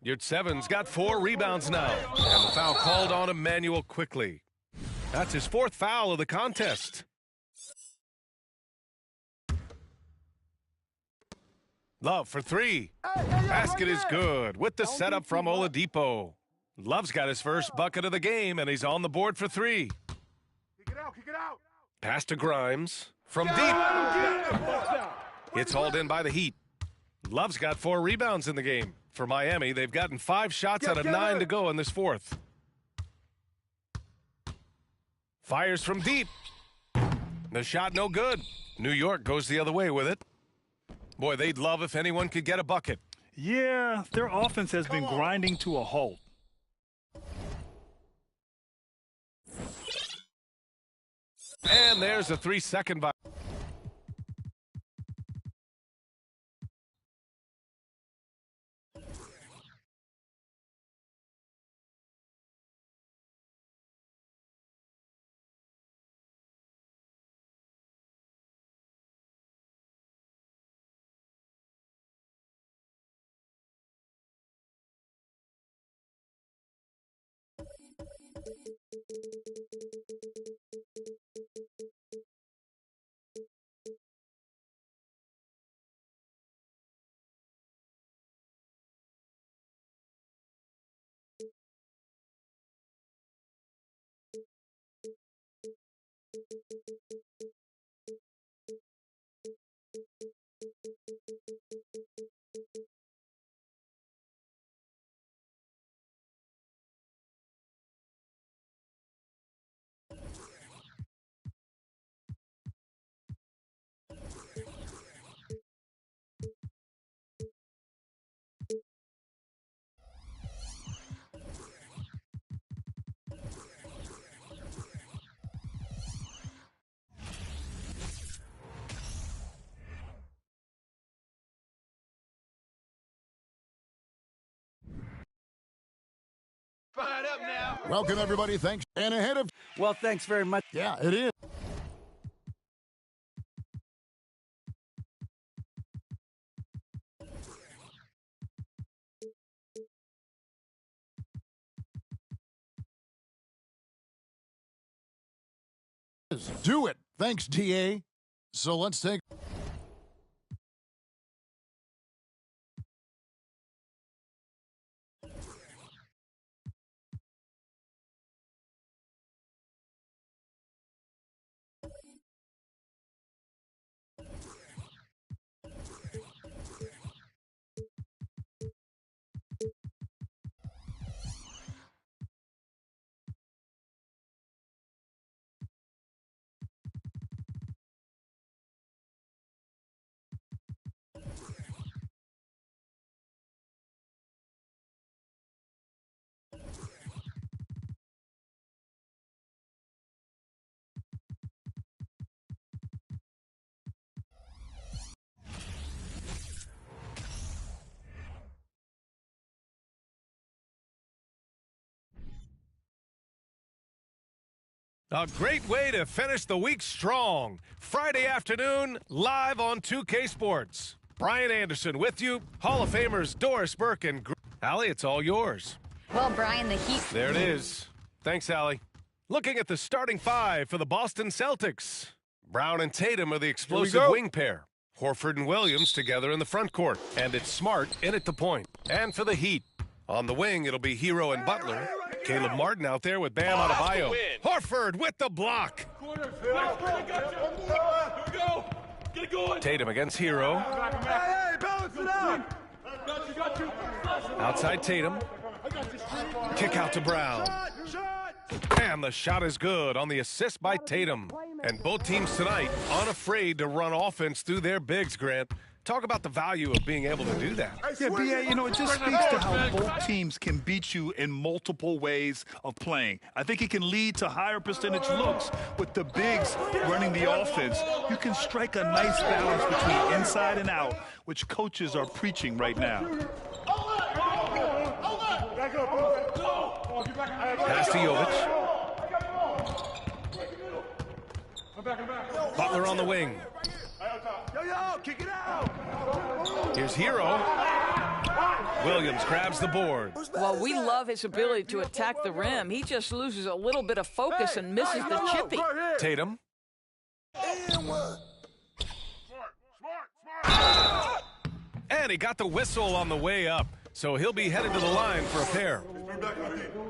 Speaker 8: Yurtseven's got 4 rebounds now. And the foul called on Emmanuel Quickley. That's his 4th foul of the contest. Love for 3. Basket is good with the setup from Oladipo. Love's got his first bucket of the game, and he's on the board for 3.
Speaker 7: Kick it out.
Speaker 8: Pass to Grimes from deep. It's hauled in by the Heat. Love's got 4 rebounds in the game. For Miami, they've gotten 5 shots out of 9 to go in this 4th. Fires from deep. The shot no good. New York goes the other way with it. Boy, they'd love if anyone could get a bucket.
Speaker 9: Yeah, their offense has been grinding to a halt.
Speaker 8: And there's a 3-second violation.
Speaker 7: Fired up now.
Speaker 1: Welcome, everybody. Thanks. And ahead of...
Speaker 4: Well, thanks very much.
Speaker 1: Yeah, it is. Do it. Thanks, TA. So let's take...
Speaker 8: A great way to finish the week strong. Friday afternoon, live on 2K Sports. Brian Anderson with you. Hall of Famers Doris Burke and Allie, it's all yours.
Speaker 11: Well, Brian, the Heat.
Speaker 8: There it is. Thanks, Allie. Looking at the starting five for the Boston Celtics. Brown and Tatum are the explosive wing pair. Horford and Williams together in the front court. And it's Smart in at the point. And for the Heat, on the wing, it'll be Hero and Butler. Caleb Martin out there with Bam Adebayo. Horford with the block. Tatum against Hero. Outside Tatum. Kick out to Brown. And the shot is good on the assist by Tatum. And both teams tonight unafraid to run offense through their bigs, Grant. Talk about the value of being able to do that.
Speaker 9: Yeah, B.A., you know, it just speaks to how both teams can beat you in multiple ways of playing. I think it can lead to higher percentage looks with the bigs running the offense. You can strike a nice balance between inside and out, which coaches are preaching right now.
Speaker 8: Pass to Jovic. Butler on the wing.
Speaker 7: Kick it out.
Speaker 8: Here's Hero. Williams grabs the board.
Speaker 12: Well, we love his ability to attack the rim. He just loses a little bit of focus and misses the chippy.
Speaker 8: Tatum. And he got the whistle on the way up, so he'll be headed to the line for a pair.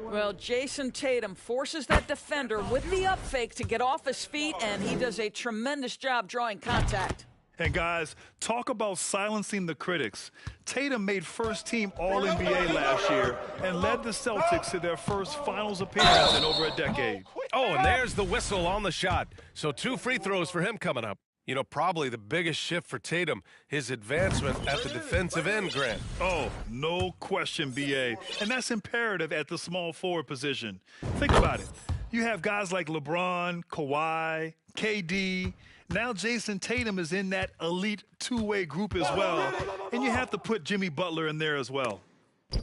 Speaker 12: Well, Jason Tatum forces that defender with the up fake to get off his feet, and he does a tremendous job drawing contact.
Speaker 9: And guys, talk about silencing the critics. Tatum made first-team All-NBA last year and led the Celtics to their first finals appearance in over a decade.
Speaker 8: Oh, and there's the whistle on the shot. So 2 free throws for him coming up. You know, probably the biggest shift for Tatum, his advancement at the defensive end, Grant.
Speaker 9: Oh, no question, B.A. And that's imperative at the small forward position. Think about it. You have guys like LeBron, Kawhi, KD. Now Jason Tatum is in that elite two-way group as well. And you have to put Jimmy Butler in there as well.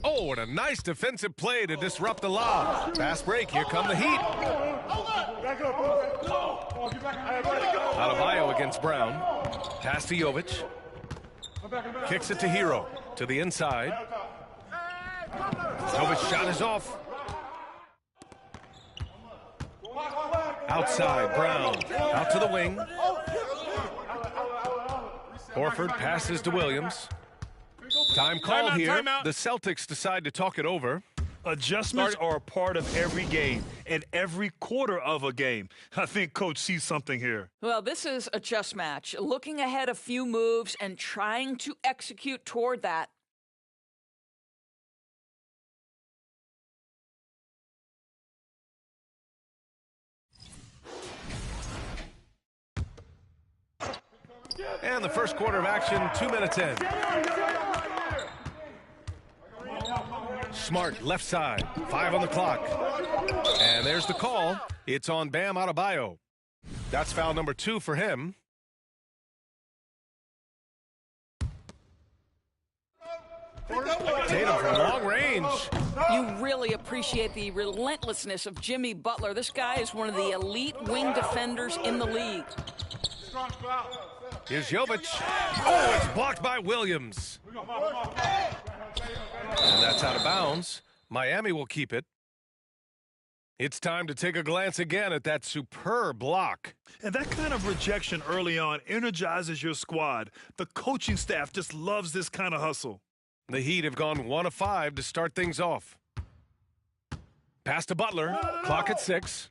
Speaker 8: Oh, and a nice defensive play to disrupt the lob. Fast break. Here come the Heat. Adebayo against Brown. Pass to Jovic. Kicks it to Hero. To the inside. Jovic shot is off. Outside, Brown. Out to the wing. Horford passes to Williams. Time called here. The Celtics decide to talk it over.
Speaker 9: Adjustments are a part of every game and every quarter of a game. I think Coach sees something here.
Speaker 12: Well, this is a chess match. Looking ahead a few moves and trying to execute toward that.
Speaker 8: And the first quarter of action, 2 minutes in. Smart, left side, 5 on the clock. And there's the call. It's on Bam Adebayo. That's foul number 2 for him. Tatum from long range.
Speaker 12: You really appreciate the relentlessness of Jimmy Butler. This guy is one of the elite wing defenders in the league.
Speaker 8: Here's Jovic. Oh, it's blocked by Williams. And that's out of bounds. Miami will keep it. It's time to take a glance again at that superb block.
Speaker 9: And that kind of rejection early on energizes your squad. The coaching staff just loves this kind of hustle.
Speaker 8: The Heat have gone 1 of 5 to start things off. Pass to Butler. Clock at 6.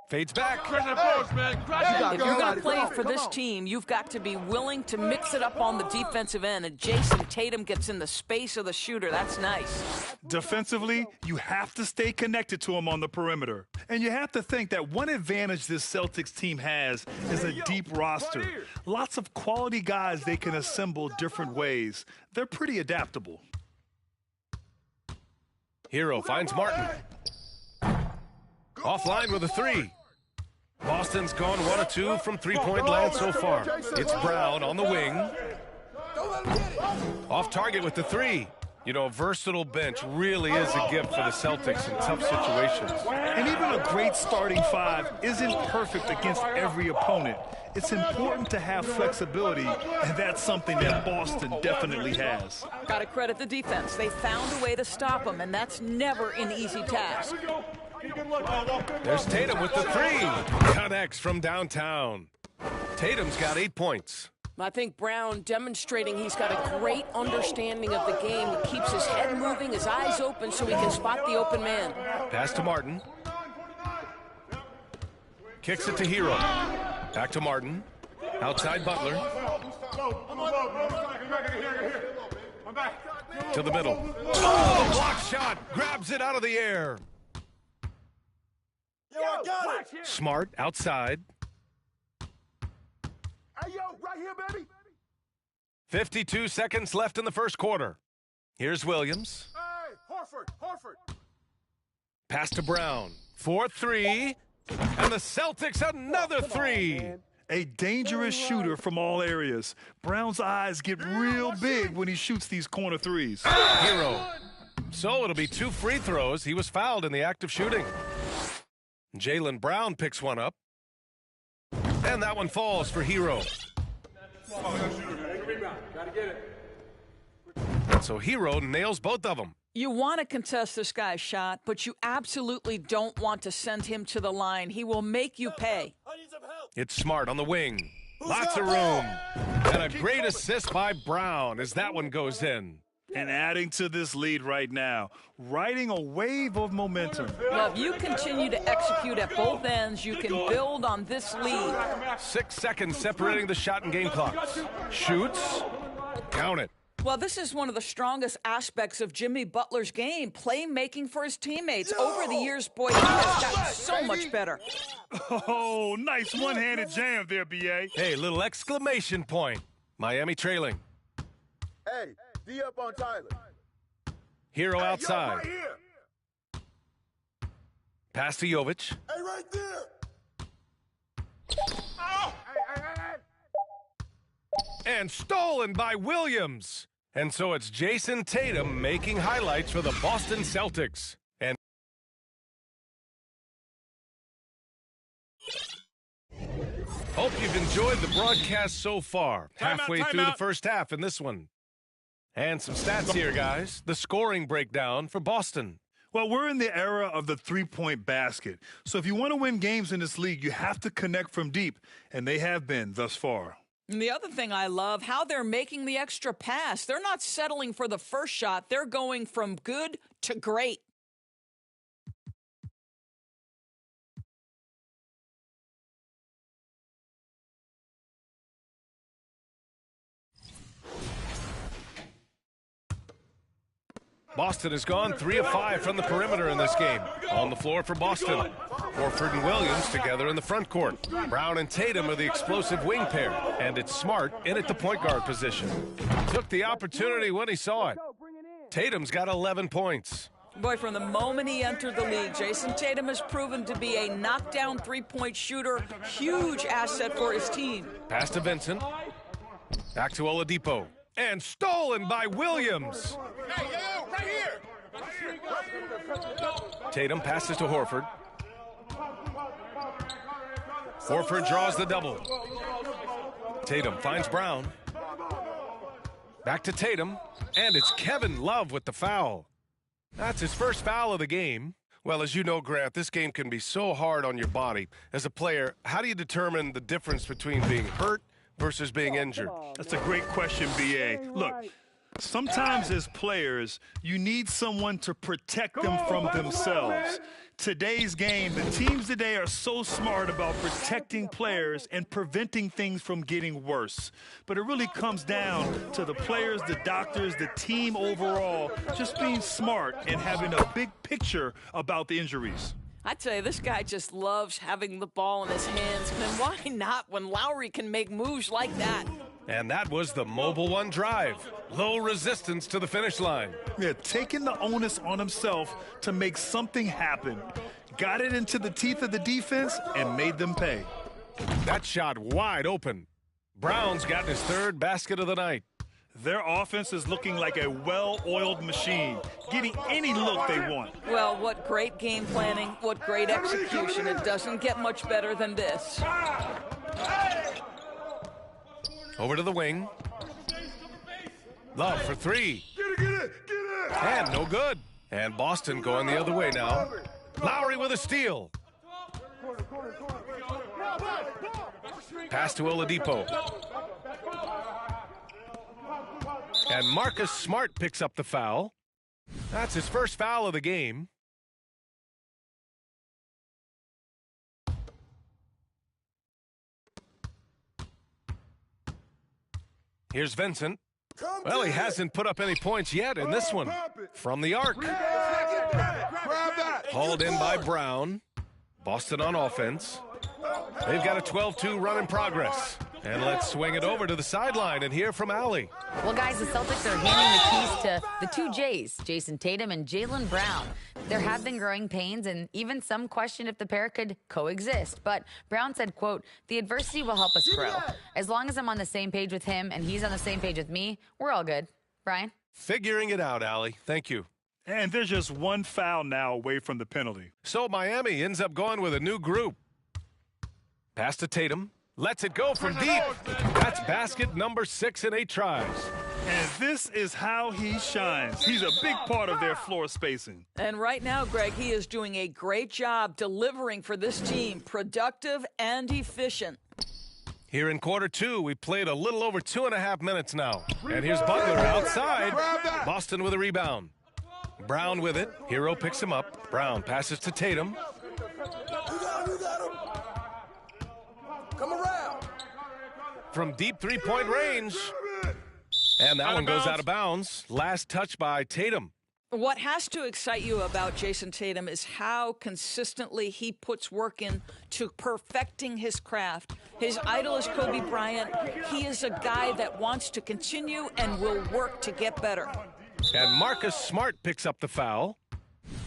Speaker 8: Fades back.
Speaker 12: If you're going to play for this team, you've got to be willing to mix it up on the defensive end. And Jason Tatum gets in the space of the shooter. That's nice.
Speaker 9: Defensively, you have to stay connected to him on the perimeter. And you have to think that one advantage this Celtics team has is a deep roster. Lots of quality guys they can assemble different ways. They're pretty adaptable.
Speaker 8: Hero finds Martin. Offline with a 3. Boston's gone 1 of 2 from three-point land so far. It's Brown on the wing. Off target with the 3. You know, a versatile bench really is a gift for the Celtics in tough situations.
Speaker 9: And even a great starting 5 isn't perfect against every opponent. It's important to have flexibility, and that's something that Boston definitely has.
Speaker 12: Got to credit the defense. They found a way to stop him, and that's never an easy task.
Speaker 8: There's Tatum with the 3. Connects from downtown. Tatum's got 8 points.
Speaker 13: I think Brown demonstrating he's got a great understanding of the game. He keeps his head moving, his eyes open so he can spot the open man.
Speaker 8: Pass to Martin. Kicks it to Hero. Back to Martin. Outside Butler. To the middle. Oh, block shot. Grabs it out of the air. Smart outside.
Speaker 7: Hey, yo, right here, baby.
Speaker 8: 52 seconds left in the first quarter. Here's Williams.
Speaker 7: Hey, Horford.
Speaker 8: Pass to Brown. 4-3. And the Celtics another 3.
Speaker 9: A dangerous shooter from all areas. Brown's eyes get real big when he shoots these corner threes.
Speaker 8: Hero. So it'll be 2 free throws. He was fouled in the act of shooting. Jaylen Brown picks one up. And that one falls for Hero. So Hero nails both of them.
Speaker 12: You want to contest this guy's shot, but you absolutely don't want to send him to the line. He will make you pay.
Speaker 8: It's Smart on the wing. Lots of room. And a great assist by Brown as that one goes in.
Speaker 9: And adding to this lead right now, riding a wave of momentum.
Speaker 12: Well, if you continue to execute at both ends, you can build on this lead.
Speaker 8: 6 seconds separating the shot and game clocks. Shoots. Count it.
Speaker 12: Well, this is one of the strongest aspects of Jimmy Butler's game, playmaking for his teammates. Over the years, boy, he has gotten so much better.
Speaker 9: Oh, nice one-handed jam there, B.A.
Speaker 8: Hey, little exclamation point. Miami trailing.
Speaker 7: Hey, D up on Tyler.
Speaker 8: Hero outside.
Speaker 7: Yo, right here.
Speaker 8: Pass to Jovic.
Speaker 7: Hey, right there.
Speaker 8: And stolen by Williams. And so it's Jason Tatum making highlights for the Boston Celtics. And hope you've enjoyed the broadcast so far. Halfway through the first half in this one. And some stats here, guys. The scoring breakdown for Boston.
Speaker 9: Well, we're in the era of the three-point basket. So if you want to win games in this league, you have to connect from deep. And they have been thus far.
Speaker 12: And the other thing I love, how they're making the extra pass. They're not settling for the first shot. They're going from good to great.
Speaker 8: Boston has gone 3 of 5 from the perimeter in this game. On the floor for Boston. Horford and Williams together in the front court. Brown and Tatum are the explosive wing pair. And it's Smart in at the point guard position. Took the opportunity when he saw it. Tatum's got 11 points.
Speaker 12: Boy, from the moment he entered the league, Jason Tatum has proven to be a knockdown three-point shooter. Huge asset for his team.
Speaker 8: Pass to Vincent. Back to Oladipo. And stolen by Williams.
Speaker 7: Hey, yo, right here.
Speaker 8: Tatum passes to Horford. Horford draws the double. Tatum finds Brown. Back to Tatum. And it's Kevin Love with the foul. That's his first foul of the game. Well, as you know, Grant, this game can be so hard on your body. As a player, how do you determine the difference between being hurt versus being injured?
Speaker 9: That's a great question, B.A. Look, sometimes as players, you need someone to protect them from themselves. Today's game, the teams today are so smart about protecting players and preventing things from getting worse. But it really comes down to the players, the doctors, the team overall, just being smart and having a big picture about the injuries.
Speaker 12: I tell you, this guy just loves having the ball in his hands. And why not when Lowry can make moves like that?
Speaker 8: And that was the Mobile One drive. Low resistance to the finish line.
Speaker 9: Yeah, taking the onus on himself to make something happen. Got it into the teeth of the defense and made them pay.
Speaker 8: That shot wide open. Brown's got his third basket of the night.
Speaker 9: Their offense is looking like a well-oiled machine, getting any look they want.
Speaker 12: Well, what great game planning, what great execution. It doesn't get much better than this.
Speaker 8: Over to the wing. Love for three.
Speaker 7: Get it.
Speaker 8: And no good. And Boston going the other way now. Lowry with a steal. Pass to Oladipo. And Marcus Smart picks up the foul. That's his first foul of the game. Here's Vincent. Well, he hasn't put up any points yet in this one. From the arc. Hauled in by Brown. Boston on offense. They've got a 12-2 run in progress. And let's swing it over to the sideline and hear from Allie.
Speaker 11: Well, guys, the Celtics are handing the keys to the two J's, Jason Tatum and Jaylen Brown. There have been growing pains, and even some question if the pair could coexist. But Brown said, quote, "The adversity will help us grow. As long as I'm on the same page with him and he's on the same page with me, we're all good." Brian?
Speaker 8: Figuring it out, Allie. Thank you.
Speaker 9: And there's just one foul now away from the penalty.
Speaker 8: So Miami ends up going with a new group. Pass to Tatum. Lets it go from deep. That's basket number 6 in 8 tries.
Speaker 9: And this is how he shines. He's a big part of their floor spacing.
Speaker 12: And right now, Greg, he is doing a great job delivering for this team, productive and efficient.
Speaker 8: Here in quarter 2, we played a little over 2.5 minutes now. And here's Butler outside. Boston with a rebound. Brown with it. Hero picks him up. Brown passes to Tatum.
Speaker 7: Come around.
Speaker 8: From deep three-point range. And that one goes out of bounds. Last touch by Tatum.
Speaker 12: What has to excite you about Jason Tatum is how consistently he puts work in to perfecting his craft. His idol is Kobe Bryant. He is a guy that wants to continue and will work to get better.
Speaker 8: And Marcus Smart picks up the foul.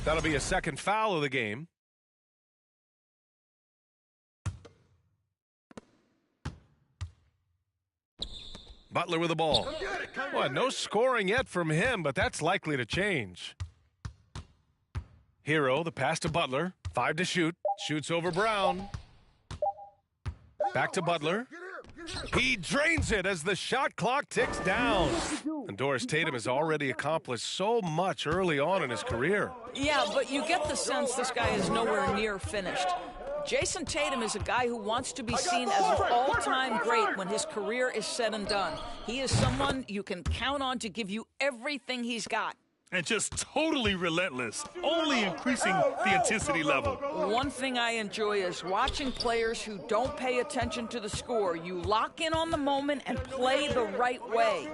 Speaker 8: That'll be a second foul of the game. Butler with the ball. Well, no scoring yet from him, but that's likely to change. Hero, the pass to Butler. 5 to shoot. Shoots over Brown. Back to Butler. He drains it as the shot clock ticks down. And Doris Tatum has already accomplished so much early on in his career.
Speaker 12: Yeah, but you get the sense this guy is nowhere near finished. Jason Tatum is a guy who wants to be seen as an all-time great when his career is said and done. He is someone you can count on to give you everything he's got.
Speaker 9: And just totally relentless, only increasing the intensity level.
Speaker 12: One thing I enjoy is watching players who don't pay attention to the score. You lock in on the moment and play the right way.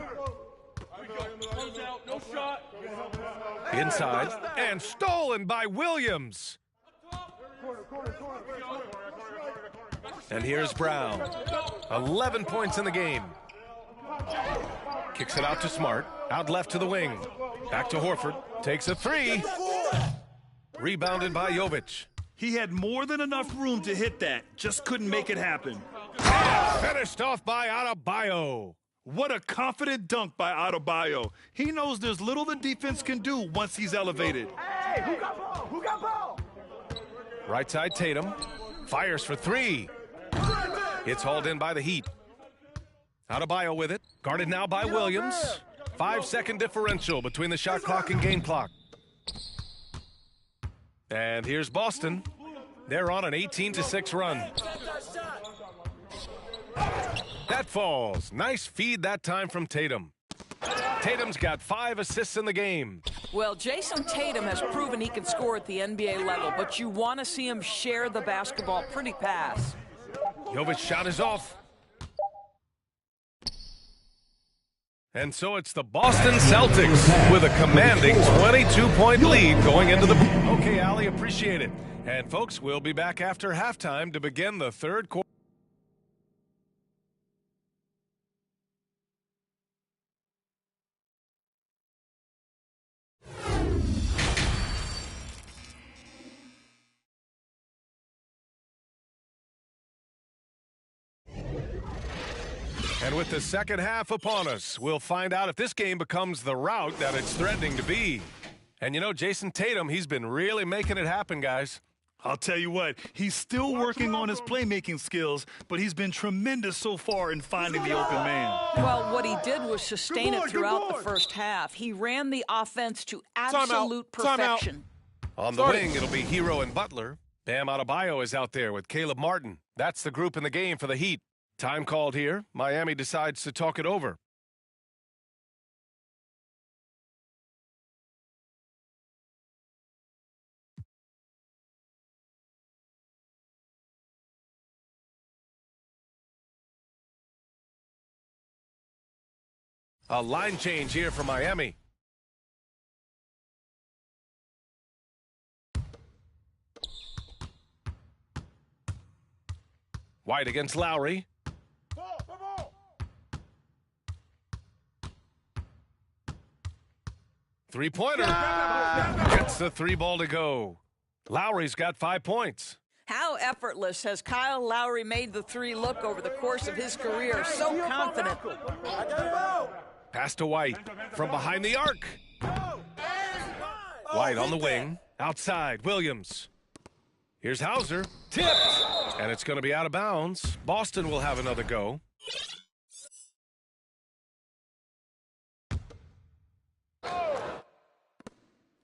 Speaker 8: Inside, and stolen by Williams. And here's Brown. 11 points in the game. Kicks it out to Smart. Out left to the wing. Back to Horford. Takes a 3. Rebounded by Jovic.
Speaker 9: He had more than enough room to hit that. Just couldn't make it happen.
Speaker 8: And finished off by Adebayo.
Speaker 9: What a confident dunk by Adebayo. He knows there's little the defense can do once he's elevated.
Speaker 7: Hey, who got ball? Who got ball?
Speaker 8: Right side Tatum. Fires for 3. It's hauled in by the Heat. Adebayo with it. Guarded now by Williams. 5-second differential between the shot clock and game clock. And here's Boston. They're on an 18-6 run. That falls. Nice feed that time from Tatum. Tatum's got 5 assists in the game.
Speaker 12: Well, Jason Tatum has proven he can score at the NBA level, but you want to see him share the basketball. Pretty pass.
Speaker 8: Jovic's shot is off. And so it's the Boston Celtics with a commanding 22-point lead going into the... Okay, Allie, appreciate it. And, folks, we'll be back after halftime to begin the third quarter. And with the second half upon us, we'll find out if this game becomes the rout that it's threatening to be. And you know, Jason Tatum, he's been really making it happen, guys.
Speaker 9: I'll tell you what, he's still working on his playmaking skills, but he's been tremendous so far in finding the open man.
Speaker 12: Well, what he did was sustain it throughout the first half. He ran the offense to absolute perfection.
Speaker 8: On the wing, it'll be Hero and Butler. Bam Adebayo is out there with Caleb Martin. That's the group in the game for the Heat. Time called here. Miami decides to talk it over. A line change here for Miami. White against Lowry. Three-pointer. Gets the 3-ball to go. Lowry's got 5 points.
Speaker 12: How effortless has Kyle Lowry made the 3 look over the course of his career? So confident.
Speaker 8: Pass to White from behind the arc. White on the wing. Outside, Williams. Here's Hauser. Tipped. And it's going to be out of bounds. Boston will have another go.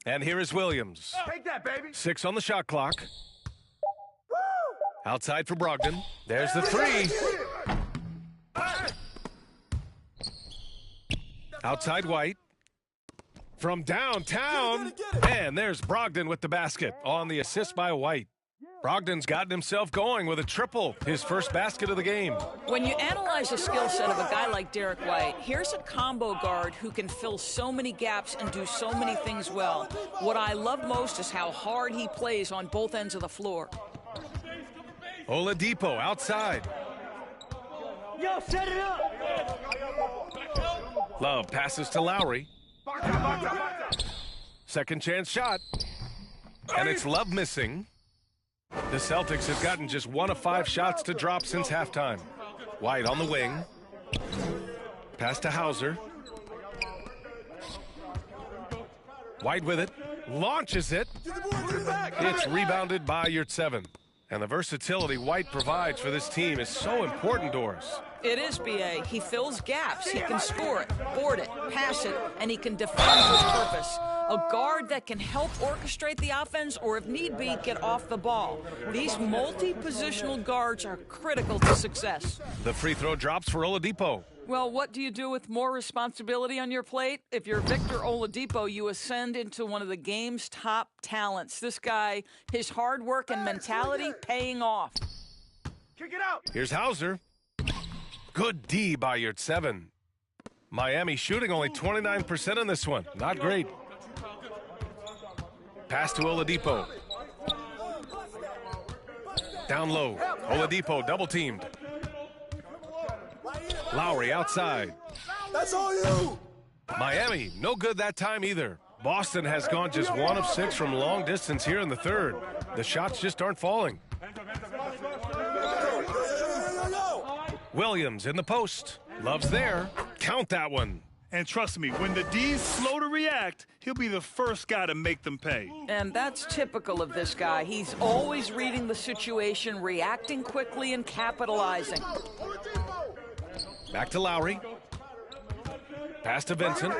Speaker 8: And here is Williams.
Speaker 7: Take that, baby.
Speaker 8: 6 on the shot clock. Outside for Brogdon. There's the 3. Outside White. From downtown. And there's Brogdon with the basket on the assist by White. Brogdon's gotten himself going with a triple, his first basket of the game.
Speaker 12: When you analyze the skill set of a guy like Derek White, here's a combo guard who can fill so many gaps and do so many things well. What I love most is how hard he plays on both ends of the floor.
Speaker 8: Oladipo outside.
Speaker 7: Yo, set it up.
Speaker 8: Love passes to Lowry. Second chance shot. And it's Love missing. The Celtics have gotten just 1 of 5 shots to drop since halftime. White on the wing. Pass to Hauser. White with it. Launches it. It's rebounded by Yurtseven. And the versatility White provides for this team is so important, Doris.
Speaker 12: It is, B.A. He fills gaps. He can score it, board it, pass it, and he can defend with purpose. A guard that can help orchestrate the offense or, if need be, get off the ball. These multi-positional guards are critical to success.
Speaker 8: The free throw drops for Oladipo.
Speaker 12: Well, what do you do with more responsibility on your plate? If you're Victor Oladipo, you ascend into one of the game's top talents. This guy, his hard work and mentality paying off.
Speaker 7: Kick it out.
Speaker 8: Here's Hauser. Good D by Yurtseven. Miami shooting only 29% in this one. Not great. Pass to Oladipo. Down low. Oladipo double teamed. Lowry outside.
Speaker 7: That's all you.
Speaker 8: Miami, no good that time either. Boston has gone just 1 of 6 from long distance here in the third. The shots just aren't falling. Williams in the post. Love's there. Count that one.
Speaker 9: And trust me, when the D's slow to react, he'll be the first guy to make them pay.
Speaker 12: And that's typical of this guy. He's always reading the situation, reacting quickly, and capitalizing.
Speaker 8: Back to Lowry. Pass to Vincent.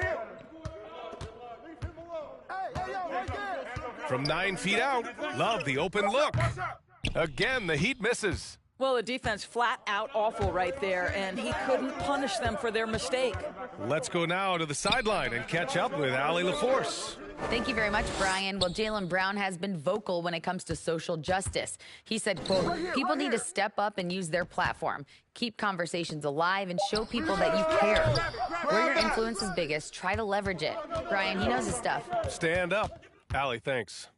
Speaker 8: From 9 feet out, Love the open look. Again, the Heat misses.
Speaker 12: Well, the defense flat out awful right there, and he couldn't punish them for their mistake.
Speaker 8: Let's go now to the sideline and catch up with Allie LaForce.
Speaker 11: Thank you very much, Brian. Well, Jaylen Brown has been vocal when it comes to social justice. He said, quote, people need to step up and use their platform. Keep conversations alive and show people that you care. Where your influence is biggest, try to leverage it. Brian, he knows his stuff.
Speaker 8: Stand up. Allie, thanks.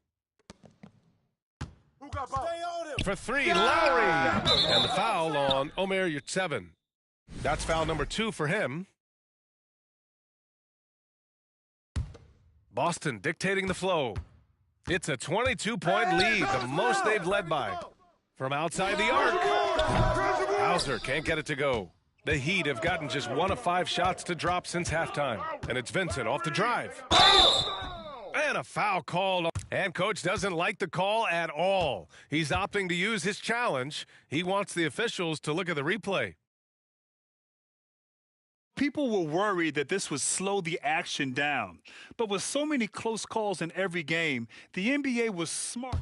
Speaker 8: For 3, Lowry. And the foul on Omer Yurtseven. That's foul number 2 for him. Boston dictating the flow. It's a 22-point lead, the most they've led by. From outside the arc. Hauser can't get it to go. The Heat have gotten just 1 of 5 shots to drop since halftime. And it's Vincent off the drive. And a foul called. And coach doesn't like the call at all. He's opting to use his challenge. He wants the officials to look at the replay.
Speaker 9: People were worried that this would slow the action down. But with so many close calls in every game, the NBA was smart.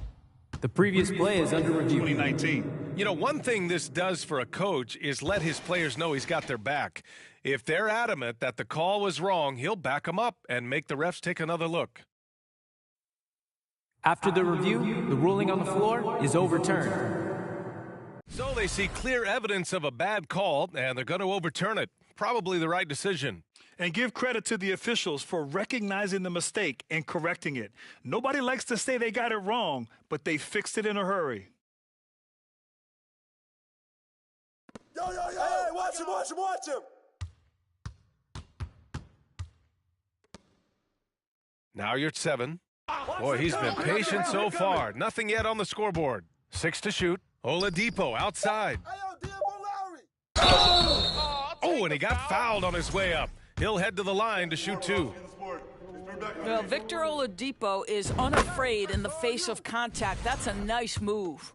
Speaker 14: The previous play is under review.
Speaker 9: 2019.
Speaker 8: You know, one thing this does for a coach is let his players know he's got their back. If they're adamant that the call was wrong, he'll back them up and make the refs take another look.
Speaker 14: After the review, the ruling on the floor is overturned.
Speaker 8: So they see clear evidence of a bad call, and they're going to overturn it. Probably the right decision.
Speaker 9: And give credit to the officials for recognizing the mistake and correcting it. Nobody likes to say they got it wrong, but they fixed it in a hurry.
Speaker 7: Yo, hey, watch him.
Speaker 8: Now you're at 7. Boy, he's been patient so far. Nothing yet on the scoreboard. 6 to shoot. Oladipo outside. Oh, and he got fouled on his way up. He'll head to the line to shoot 2.
Speaker 12: Well, Victor Oladipo is unafraid in the face of contact. That's a nice move.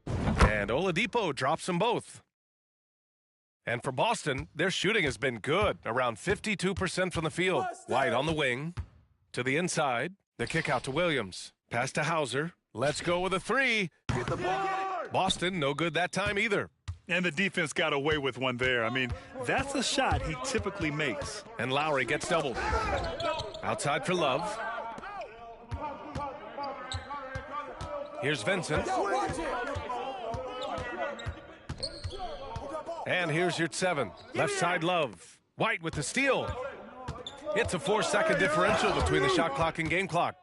Speaker 8: And Oladipo drops them both. And for Boston, their shooting has been good, around 52% from the field. White on the wing, to the inside, the kick out to Williams. Pass to Hauser. Let's go with a 3. Boston, no good that time either.
Speaker 9: And the defense got away with one there. I mean, that's a shot he typically makes.
Speaker 8: And Lowry gets doubled. Outside for Love. Here's Vincent. And here's Yurtseven. Left side, Love. White with the steal. It's a 4-second differential between the shot clock and game clock.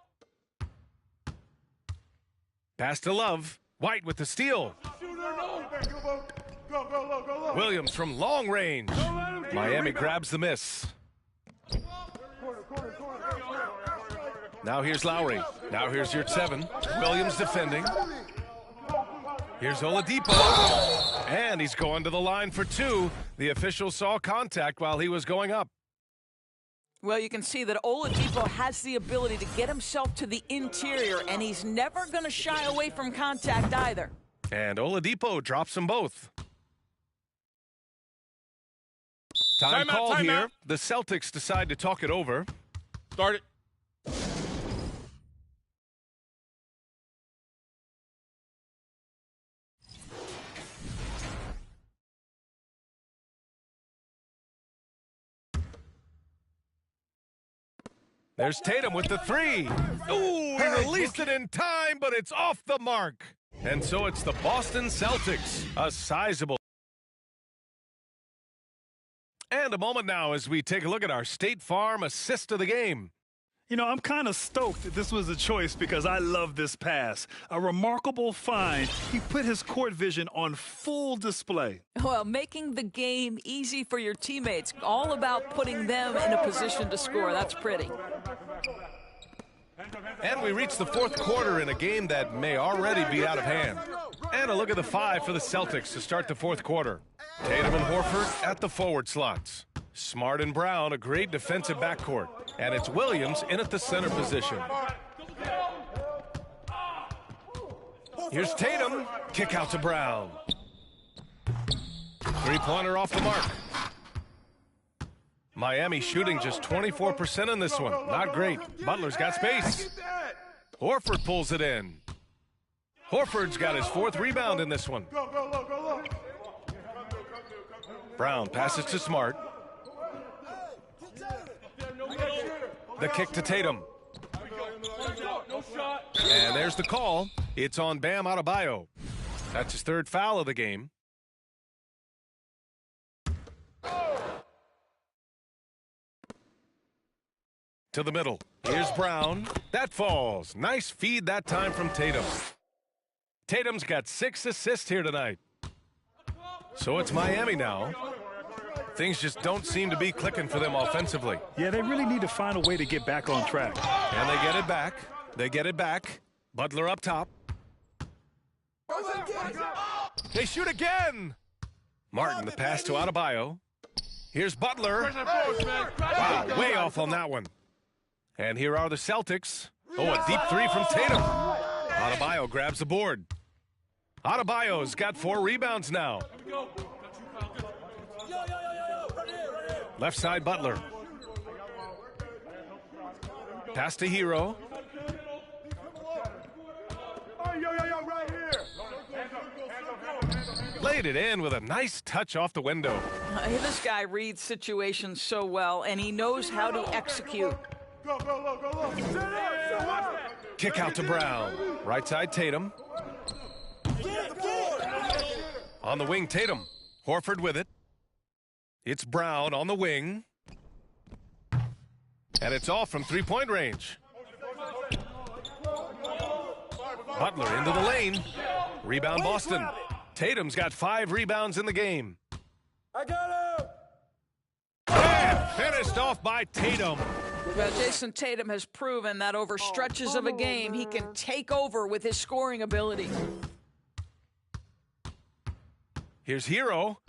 Speaker 8: Pass to Love. White with the steal. Williams from long range. Miami grabs the miss. Now here's Lowry. Now here's Yurtseven. Williams defending. Here's Oladipo. And he's going to the line for two. The official saw contact while he was going up.
Speaker 12: Well, you can see that Oladipo has the ability to get himself to the interior, and he's never going to shy away from contact either.
Speaker 8: And Oladipo drops them both. Time call here. The Celtics decide to talk it over.
Speaker 15: Start it.
Speaker 8: There's Tatum with the three. Ooh, he released it in time, but it's off the mark. And so it's the Boston Celtics, a sizable. And a moment now as we take a look at our State Farm assist of the game.
Speaker 9: You know, I'm kind of stoked that this was a choice because I love this pass. A remarkable find. He put his court vision on full display.
Speaker 12: Well, making the game easy for your teammates. All about putting them in a position to score. That's pretty.
Speaker 8: And we reach the fourth quarter in a game that may already be out of hand. And a look at the five for the Celtics to start the fourth quarter. Tatum and Horford at the forward slots. Smart and Brown, a great defensive backcourt. And it's Williams in at the center position. Here's Tatum. Kick out to Brown. Three-pointer off the mark. Miami shooting just 24% in this one. Not great. Butler's got space. Horford pulls it in. Horford's got his fourth rebound in this one. Brown passes to Smart. The kick to Tatum. And there's the call. It's on Bam Adebayo. That's his third foul of the game. To the middle. Here's Brown. That falls. Nice feed that time from Tatum. Tatum's got 6 assists here tonight. So it's Miami now. Things just don't seem to be clicking for them offensively.
Speaker 9: Yeah, they really need to find a way to get back on track.
Speaker 8: And they get it back. They get it back. Butler up top. They shoot again. Martin, the pass to Adebayo. Here's Butler. Wow, way off on that one. And here are the Celtics. Oh, a deep three from Tatum. Adebayo grabs the board. Adebayo's got 4 rebounds now. Left side, Butler. Pass to Hero. Laid it in with a nice touch off the window.
Speaker 12: This guy reads situations so well, and he knows how to execute.
Speaker 8: Kick out to Brown. Right side, Tatum. On the wing, Tatum. Horford with it. It's Brown on the wing. And it's off from three-point range. Butler into the lane. Rebound Boston. Tatum's got 5 rebounds in the game.
Speaker 7: I got him!
Speaker 8: And finished off by Tatum.
Speaker 12: Well, Jason Tatum has proven that over stretches of a game, he can take over with his scoring ability.
Speaker 8: Here's Hero.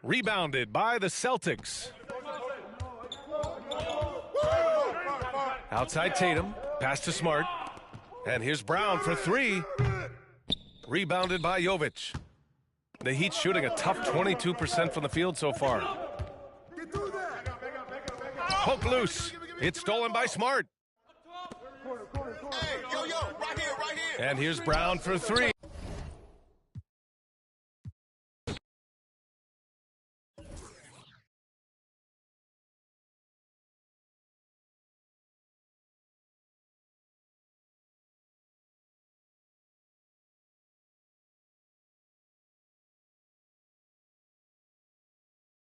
Speaker 8: Rebounded by the Celtics. Outside Tatum. Pass to Smart. And here's Brown for 3. Rebounded by Jovic. The Heat shooting a tough 22% from the field so far. Poke loose. It's stolen by Smart. And here's Brown for 3.